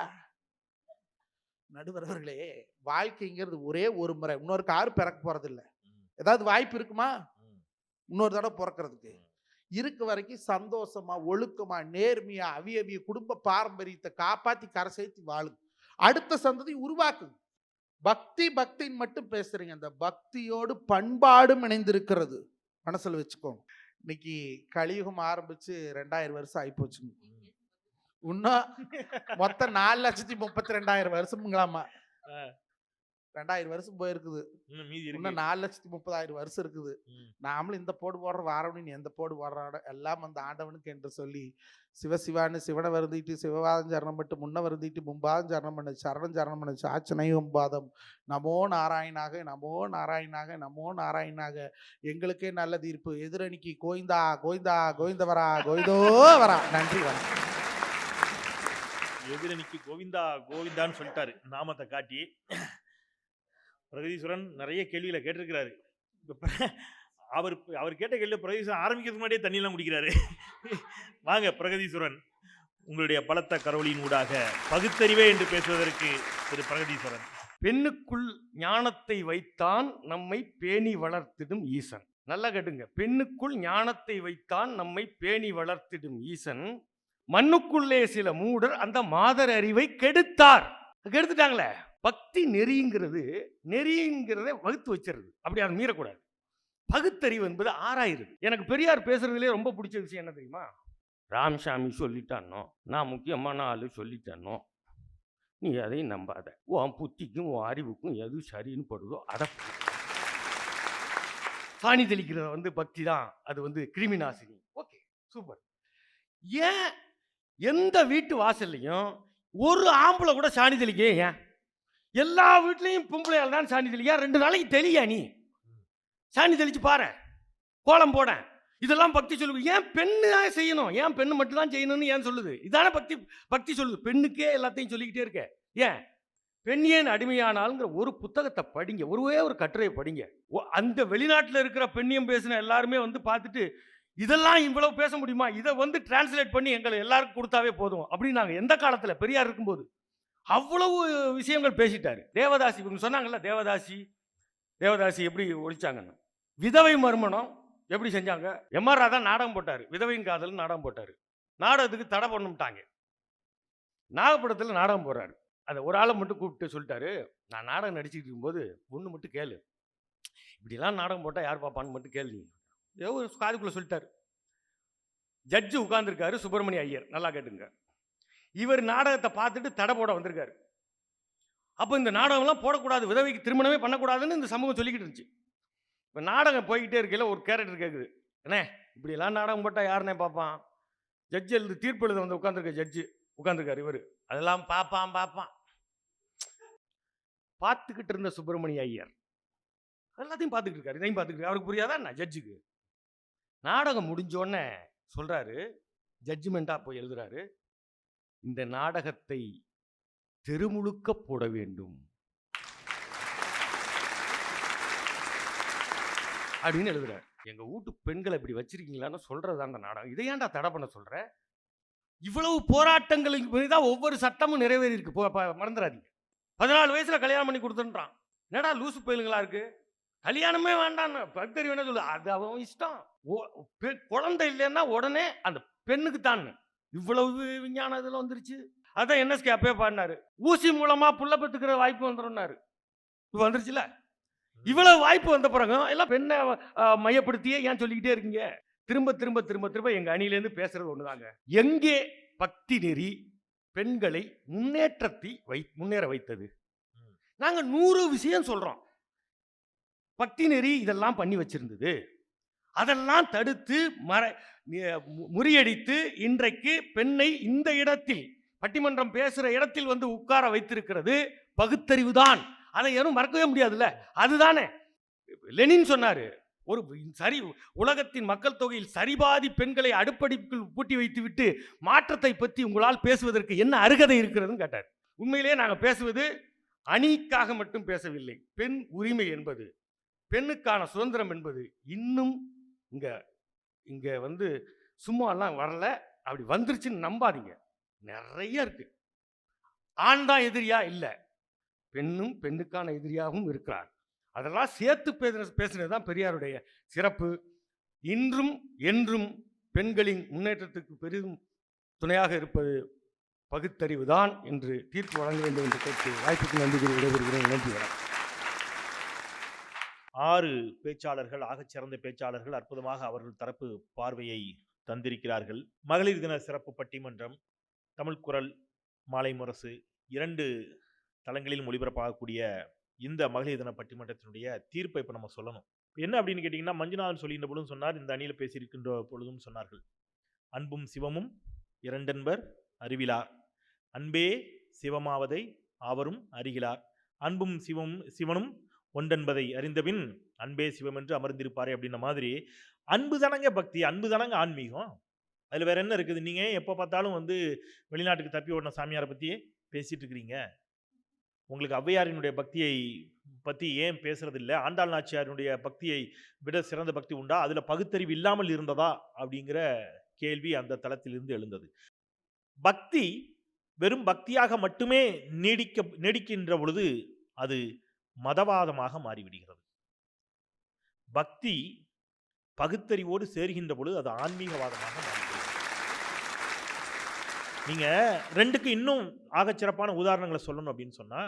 நடுவர் அவர்களே, வாழ்க்கைங்கிறது ஒரே ஒரு முறை, இன்னொரு காரு பிறக்க போறது இல்லை. ஏதாவது வாய்ப்பு இருக்குமா இன்னொரு தடவை பிறக்கிறதுக்கு? இருக்க வரைக்கும் சந்தோஷமா, ஒழுக்கமா, நேர்மையா, அவிய குடும்ப பாரம்பரியத்தை காப்பாத்தி கரை சேர்த்து வாழும். அடுத்த சந்ததி உருவாக்கு. பக்தி பக்தின்னு மட்டும் பேசுறீங்க, அந்த பக்தியோடு பண்பாடும் இணைந்திருக்கிறது. மனசுல வச்சுக்கோங்க. இன்னைக்கு கலியுகம் ஆரம்பிச்சு 2000 வருஷம் ஆயிப்போச்சு. இன்னும் மொத்தம் 4,32,000 வருஷம்ங்களாமா. 2000 வருஷம் போயிருக்குது. இன்னும் 4,30,000 வருஷம் இருக்குது. நாமளும் இந்த போடு போடுற வாரவனின் எந்த போடு போடுறாட எல்லாம் அந்த ஆண்டவனுக்கு என்று சொல்லி சிவசிவான்னு சிவனை வருந்திட்டு சிவவாதம் சரணம் பட்டு முன்ன வருந்திட்டு மும்பாதம் சரணம் பண்ண சரணம் பண்ண சாச்சனையும் பாதம் நமோ நாராயணாக நமோ நாராயணாக நமோ நாராயணாக. எங்களுக்கே நல்ல தீர்ப்பு. எதிரணிக்கு கோவிந்தா கோவிந்தா கோவிந்தவரா கோவிந்தோ வரா. நன்றி வணக்கம். எதிரணிக்கு கோவிந்தா கோவிந்தான்னு சொல்லிட்டாரு நாமத்தை காட்டி. பிரகதீஸ்வரன் நிறைய கேள்விகளை கேட்டிருக்கிறாரு. அவர் கேட்ட கேள்வி பிரகதீஸ்வரன் ஆரம்பிக்கிறதுக்கு முன்னாடியே தண்ணியெல்லாம் குடிக்கிறாரு. வாங்க பிரகதீஸ்வரன், உங்களுடைய பலத்த கரோலியின் ஊடாக பகுத்தறிவே என்று பேசுவதற்கு திரு பிரகதீஸ்வரன். பெண்ணுக்குள் ஞானத்தை வைத்தான் நம்மை பேணி வளர்த்திடும் ஈசன். நல்லா கேட்டுங்க, பெண்ணுக்குள் ஞானத்தை வைத்தான் நம்மை பேணி வளர்த்திடும் ஈசன், மண்ணுக்குள்ளே சில மூடர் அந்த மாதர் அறிவை கெடுத்தார். கெடுத்துட்டாங்களே. பக்தி நெறிங்கிறத வகுத்து வச்சிருது, அப்படி அதை மீறக்கூடாது. பகுத்தறிவு என்பது ஆராயிருது. எனக்கு பெரியார் பேசுறதுலேயே ரொம்ப பிடிச்ச விஷயம் என்ன தெரியுமா? ராமசாமி சொல்லிட்டானோ, நான் முக்கியமான ஆளு சொல்லிட்டானோ, நீ அதையும் நம்பாத, உன் புத்திக்கும் உன் அறிவுக்கும் எது சரின்னு படுதோ அதை சாணி தெளிக்கிறத பக்தி தான். அது கிருமிநாசினி. Okay, super. ஏன் எந்த வீட்டு வாசல்லையும் ஒரு ஆம்பளை கூட சாணி தெளிக்க? ஏன் எல்லா வீட்லையும் பொம்பளையால் தான் சாணி தெளிக்க? 2 நாளைக்கு தெளியா நீ சாணி தெளிச்சு பாரு, கோலம் போட, இதெல்லாம் பக்தி சொல்லுது. ஏன் பெண்ணு தான் செய்யணும்? ஏன் பெண்ணு மட்டும் தான் செய்யணும்னு ஏன் சொல்லுது? இதான பக்தி சொல்லுது. பெண்ணுக்கே எல்லாத்தையும் சொல்லிக்கிட்டே இருக்க. ஏன் பெண் ஏன் அடிமையானாலுங்கிற ஒரு புத்தகத்தை படிங்க, ஒரே ஒரு கட்டுரையை படிங்க. அந்த வெளிநாட்டில் இருக்கிற பெண்ணியம் பேசின எல்லாருமே பார்த்துட்டு இதெல்லாம் இவ்வளவு பேச முடியுமா, இதை டிரான்ஸ்லேட் பண்ணி எங்களை எல்லாருக்கும் கொடுத்தாவே போதும் அப்படின்னு நாங்கள் எந்த காலத்தில் பெரியார் இருக்கும்போது அவ்வளவு விஷயங்கள் பேசிட்டாரு. தேவதாசி இவங்க சொன்னாங்கல்ல, தேவதாசி எப்படி ஒழிச்சாங்கன்னு, விதவை மறுமணம் எப்படி செஞ்சாங்க. எம்ஆர் ராதா நாடகம் போட்டார், விதவையின் காதல் நாடகம் போட்டார். நாடகத்துக்கு தடை பண்ணிட்டாங்க. நாகப்படத்தில் நாடகம் போடுறாரு. அதை ஒரு ஆளை மட்டும் கூப்பிட்டு சொல்லிட்டாரு, நான் நாடகம் நடிச்சுட்டு இருக்கும்போது ஒன்று மட்டும் கேளு, இப்படிலாம் நாடகம் போட்டால் யார் பார்ப்பான்னு மட்டும் கேள்வி ஒரு காதுக்குள்ளே சொல்லிட்டாரு. ஜட்ஜு உட்கார்ந்துருக்காரு, சுப்பிரமணிய ஐயர். நல்லா கேட்டுங்க, இவர் நாடகத்தை பார்த்துட்டு தடை போட வந்திருக்காரு. அப்போ இந்த நாடகம்லாம் போடக்கூடாது, விதவைக்கு திருமணமே பண்ணக்கூடாதுன்னு இந்த சமூகம் சொல்லிக்கிட்டு இருந்துச்சு. இப்போ நாடகம் போய்கிட்டே இருக்கையில் ஒரு கேரக்டர் கேட்குது, அண்ணே இப்படியெல்லாம் நாடகம் போட்டால் யாருன்னே பார்ப்பான்? ஜட்ஜு எழுது தீர்ப்பு எழுத உட்காந்துருக்க ஜட்ஜு உட்காந்துருக்காரு. இவர் அதெல்லாம் பார்ப்பான். பார்த்துக்கிட்டு இருந்த சுப்பிரமணிய ஐயர் எல்லாத்தையும் பார்த்துக்கிட்டு இருக்காரு, இதையும் பார்த்துக்கிட்டு. அவருக்கு புரியாதா என்ன ஜட்ஜுக்கு? நாடகம் முடிஞ்சோடனே சொல்றாரு, ஜட்ஜ்மெண்டா போய் எழுதுறாரு, இந்த நாடகத்தை தெருமுழுக்க போட வேண்டும் அப்படின்னு எழுதுறாரு. எங்க வீட்டு பெண்களை இப்படி வச்சிருக்கீங்களான்னு சொல்றதுதான் அந்த நாடகம். இதை ஏன்டா தடை பண்ண சொல்ற? இவ்வளவு போராட்டங்களுக்கு தான் ஒவ்வொரு சட்டமும் நிறைவேறி இருக்கு. மறந்துடாதீங்க. 14 வயசுல கல்யாணம் பண்ணி கொடுத்துன்றான். என்னடா லூசு பயிலுங்களா இருக்கு, கல்யாணமே வேண்டான்னு பக்தரி வேணா சொல்லு, அது அவன் இஷ்டம். குழந்தை இல்லைன்னா உடனே அந்த பெண்ணுக்கு தான். இவ்வளவு விஞ்ஞானம் இதில் வந்துருச்சு. அதான் என்எஸ்கே அப்பயே பாடினாரு, ஊசி மூலமா புள்ள பெற்றுக்கிற வாய்ப்பு வந்துடும்னாரு. இப்போ வந்துருச்சுல. இவ்வளவு வாய்ப்பு வந்த பிறகு எல்லாம் பெண்ணை மையப்படுத்தியே ஏன் சொல்லிக்கிட்டே இருக்கீங்க? திரும்ப திரும்ப திரும்ப திரும்ப எங்க அணியிலேருந்து பேசுறது ஒண்ணுதாங்க. எங்கே பக்தி நெறி பெண்களை முன்னேற வைத்தது? நாங்க 100 விஷயம் சொல்றோம். பக்தி நெறி இதெல்லாம் பண்ணி வச்சிருந்தது, அதெல்லாம் தடுத்து முறியடித்து இன்றைக்கு பெண்ணை இந்த இடத்தில் பட்டிமன்றம் பேசுற இடத்தில் உட்கார வைத்திருக்கிறது பகுத்தறிவு தான். அதை யாரும் மறக்கவே முடியாதுல்ல. அதுதானே லெனின் சொன்னாரு, ஒரு உலகத்தின் மக்கள் தொகையில் சரிபாதி பெண்களை அடுப்படிக்குள் பூட்டி வைத்து விட்டு மாற்றத்தை பற்றி உங்களால் பேசுவதற்கு என்ன அருகதை இருக்கிறதுன்னு கேட்டார். உண்மையிலேயே நாங்கள் பேசுவது அணிக்காக மட்டும் பேசவில்லை. பெண் உரிமை என்பது பெண்ணுக்கான சுதந்திரம் என்பது இன்னும் இங்க இங்க வந்து சும்மாலாம் வரல. அப்படி வந்துருச்சுன்னு நம்பாதீங்க, நிறைய இருக்கு. ஆண் தான் எதிரியா இல்லை, பெண்ணும் பெண்ணுக்கான எதிரியாகவும் இருக்கிறார். அதெல்லாம் சேர்த்து பேசுனது தான் பெரியாருடைய சிறப்பு. இன்றும் என்றும் பெண்களின் முன்னேற்றத்துக்கு பெரிதும் துணையாக இருப்பது பகுத்தறிவு தான் என்று தீர்ப்பு வழங்க வேண்டும் என்று கேட்டு வாய்ப்புக்கு நன்றி கூறி விடைபெறுகிறேன். நன்றி. வணக்கம். 6 பேச்சாளர்கள், ஆகச்சிறந்த பேச்சாளர்கள் அற்புதமாக அவர்கள் தரப்பு பார்வையை தந்திருக்கிறார்கள். மகளிர் தின சிறப்பு பட்டிமன்றம், தமிழ் குரல், மாலை முரசு 2 தளங்களில் ஒளிபரப்பாகக்கூடிய இந்த மகளிர் தின பட்டிமன்றத்தினுடைய தீர்ப்பை இப்போ நம்ம சொல்லணும். என்ன அப்படின்னு கேட்டிங்கன்னா, மஞ்சுநாதன் சொல்லின்ற பொழுதும் சொன்னார், இந்த அணியில் பேசியிருக்கின்ற பொழுதும் சொன்னார்கள். அன்பும் சிவமும் இரண்டென்பர் அறிவிலார், அன்பே சிவமாவதை ஆவரும் அறிகிலார், அன்பும் சிவனும் ஒன்றென்பதை அறிந்தபின் அன்பே சிவம் என்று அமர்ந்திருப்பாரே அப்படின்ற மாதிரி அன்பு தானங்க பக்தி, அன்பு தானங்க ஆன்மீகம். அதில் வேற என்ன இருக்குது? நீங்கள் எப்போ பார்த்தாலும் வந்து வெளிநாட்டுக்கு தப்பி ஓடின சாமியாரை பற்றியே பேசிட்டு இருக்கிறீங்க. உங்களுக்கு ஔவையாரினுடைய பக்தியை பற்றி ஏன் பேசுறதில்லை? ஆண்டாள் நாச்சியாரினுடைய பக்தியை விட சிறந்த பக்தி உண்டா? அதில் பகுத்தறிவு இல்லாமல் இருந்ததா அப்படிங்கிற கேள்வி அந்த தளத்திலிருந்து எழுந்தது. பக்தி வெறும் பக்தியாக மட்டுமே நீடிக்கின்ற பொழுது அது மதவாதமாக மாறிவிடுகிறது. பக்தி பகுத்தறிவோடு சேர்கின்ற பொழுது அது ஆன்மீகவாதமாக மாறிவிடுகிறது. நீங்க 2க்கு இன்னும் ஆகச்சிறப்பான உதாரணங்களை சொல்லணும் அப்படின்னு சொன்னா,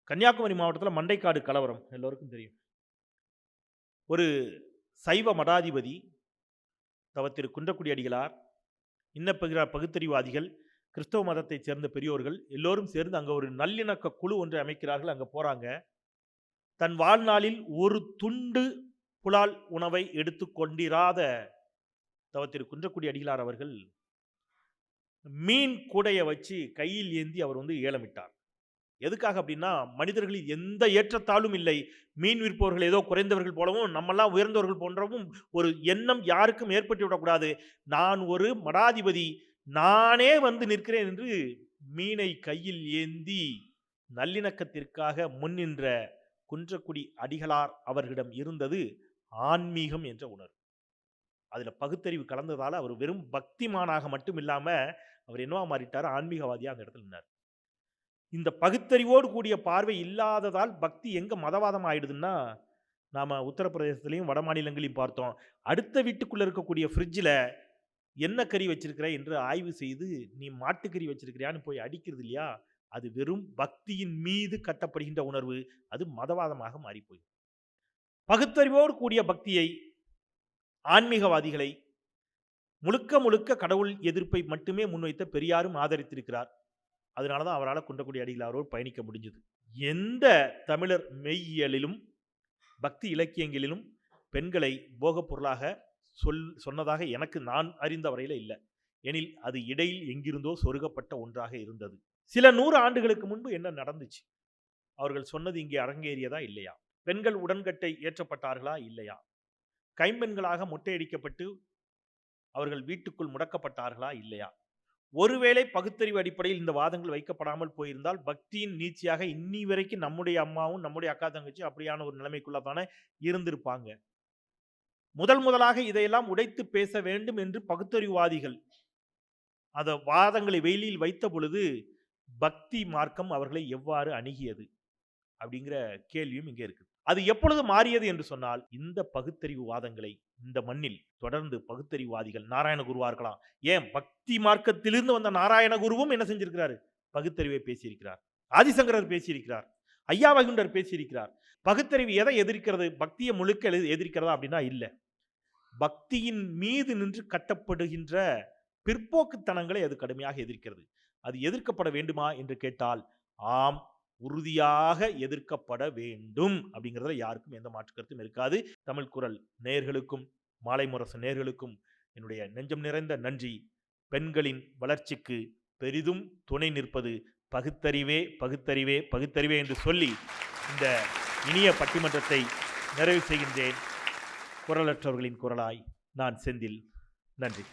கன்னியாகுமரி மாவட்டத்தில் மண்டைக்காடு கலவரம் எல்லோருக்கும் தெரியும். ஒரு சைவ மடாதிபதி தவத்திரு குன்றக்குடி அடிகளார், இன்ன பகுத்தறிவாதிகள், கிறிஸ்தவ மதத்தைச் சேர்ந்த பெரியோர்கள் எல்லோரும் சேர்ந்து அங்கே ஒரு நல்லிணக்க குழு ஒன்று அமைக்கிறார்கள். அங்கே போகிறாங்க. தன் வாழ்நாளில் ஒரு துண்டு புலால் உணவை எடுத்துக்கொண்டிராத தவத்திரு குன்றக்குடி அடிகளார் அவர்கள் மீன் கூடையை வச்சு கையில் ஏந்தி அவர் வந்து ஏலமிட்டார். எதுக்காக அப்படின்னா, மனிதர்களில் எந்த ஏற்றத்தாலும் இல்லை, மீன் விற்பவர்கள் ஏதோ குறைந்தவர்கள் போலவும் நம்மெல்லாம் உயர்ந்தவர்கள் போன்றவும் ஒரு எண்ணம் யாருக்கும் ஏற்பட்டு விடக்கூடாது. நான் ஒரு மடாதிபதி, நானே வந்து நிற்கிறேன் என்று மீனை கையில் ஏந்தி நல்லிணக்கத்திற்காக முன்னின்ற குன்றக்குடி அடிகளார் அவர்களிடம் இருந்தது ஆன்மீகம் என்ற உணர்வு. அதில் பகுத்தறிவு கலந்ததால் அவர் வெறும் பக்திமானாக மட்டும் இல்லாமல் அவர் என்னவா மாறிட்டார்? ஆன்மீகவாதியாக அந்த இடத்துல இருந்தார். இந்த பகுத்தறிவோடு கூடிய பார்வை இல்லாததால் பக்தி எங்கே மதவாதம் ஆயிடுதுன்னா, நாம் உத்தரப்பிரதேசத்துலேயும் வட மாநிலங்களையும் பார்த்தோம். அடுத்த வீட்டுக்குள்ளே இருக்கக்கூடிய ஃப்ரிட்ஜில் என்ன கறி வச்சிருக்கிற என்று ஆய்வு செய்து, நீ மாட்டுக்கறி வச்சிருக்கிறியான்னு போய் அடிக்கிறது இல்லையா? அது வெறும் பக்தியின் மீது கட்டப்படுகின்ற உணர்வு. அது மதவாதமாக மாறிப்போய் பகுத்தறிவோடு கூடிய பக்தியை, ஆன்மீகவாதிகளை முழுக்க முழுக்க கடவுள் எதிர்ப்பை மட்டுமே முன்வைத்த பெரியாரும் ஆதரித்திருக்கிறார். அதனால தான் அவரால் குன்றக்குடி அடிகளாரோடு பயணிக்க முடிஞ்சது. எந்த தமிழர் மெய்யியலிலும் பக்தி இலக்கியங்களிலும் பெண்களை போகப் பொருளாக சொன்னதாக எனக்கு நான் அறிந்த வரையில் இல்லை. எனில் அது இடையில் எங்கிருந்தோ சொருகப்பட்ட ஒன்றாக இருந்தது. சில 100 ஆண்டுகளுக்கு முன்பு என்ன நடந்துச்சு? அவர்கள் சொன்னது இங்கே அரங்கேறியதா இல்லையா? பெண்கள் உடன்கட்டை ஏற்றப்பட்டார்களா இல்லையா? கைம்பெண்களாக மொட்டையடிக்கப்பட்டு அவர்கள் வீட்டுக்குள் முடக்கப்பட்டார்களா இல்லையா? ஒருவேளை பகுத்தறிவு அடிப்படையில் இந்த வாதங்கள் வைக்கப்படாமல் போயிருந்தால் பக்தியின் நீட்சியாக இன்னி வரைக்கும் நம்முடைய அம்மாவும் நம்முடைய அக்கா தங்கச்சி அப்படியான ஒரு நிலைமைக்குள்ள தானே இருந்திருப்பாங்க. முதலாக இதையெல்லாம் உடைத்து பேச வேண்டும் என்று பகுத்தறிவுவாதிகள் அந்த வாதங்களை வெயிலில் வைத்த பொழுது பக்தி மார்க்கம் அவர்களை எவ்வாறு அணுகியது அப்படிங்கிற கேள்வியும் இங்கே இருக்கு. அது எப்பொழுது மாறியது என்று சொன்னால், இந்த பகுத்தறிவு வாதங்களை இந்த மண்ணில் தொடர்ந்து பகுத்தறிவுவாதிகள், நாராயணகுருவா இருக்கலாம், ஏன் பக்தி மார்க்கத்திலிருந்து வந்த நாராயணகுருவும் என்ன செஞ்சிருக்கிறாரு? பகுத்தறிவை பேசியிருக்கிறார். ஆதிசங்கரர் பேசியிருக்கிறார். ஐயா வைகுண்டர் பேசியிருக்கிறார். பகுத்தறிவு எதை எதிர்க்கிறது? பக்தியை முழுக்க எதிர்க்கிறதா அப்படின்னா இல்லை. பக்தியின் மீது நின்று கட்டப்படுகின்ற பிற்போக்குத்தனங்களை அது கடுமையாக எதிர்க்கிறது. அது எதிர்க்கப்பட வேண்டுமா என்று கேட்டால், ஆம், உறுதியாக எதிர்க்கப்பட வேண்டும் அப்படிங்கிறதுல யாருக்கும் எந்த மாற்று கருத்தும் இருக்காது. தமிழ் குரல் நேயர்களுக்கும் மாலை முரசு நேயர்களுக்கும் என்னுடைய நெஞ்சம் நிறைந்த நன்றி. பெண்களின் வளர்ச்சிக்கு பெரிதும் துணை நிற்பது பகுத்தறிவே பகுத்தறிவே பகுத்தறிவே என்று சொல்லி இந்த இனிய பட்டிமன்றத்தை நிறைவு செய்கின்றேன். குரலற்றவர்களின் குரலாய் நான் செந்தில். நன்றி.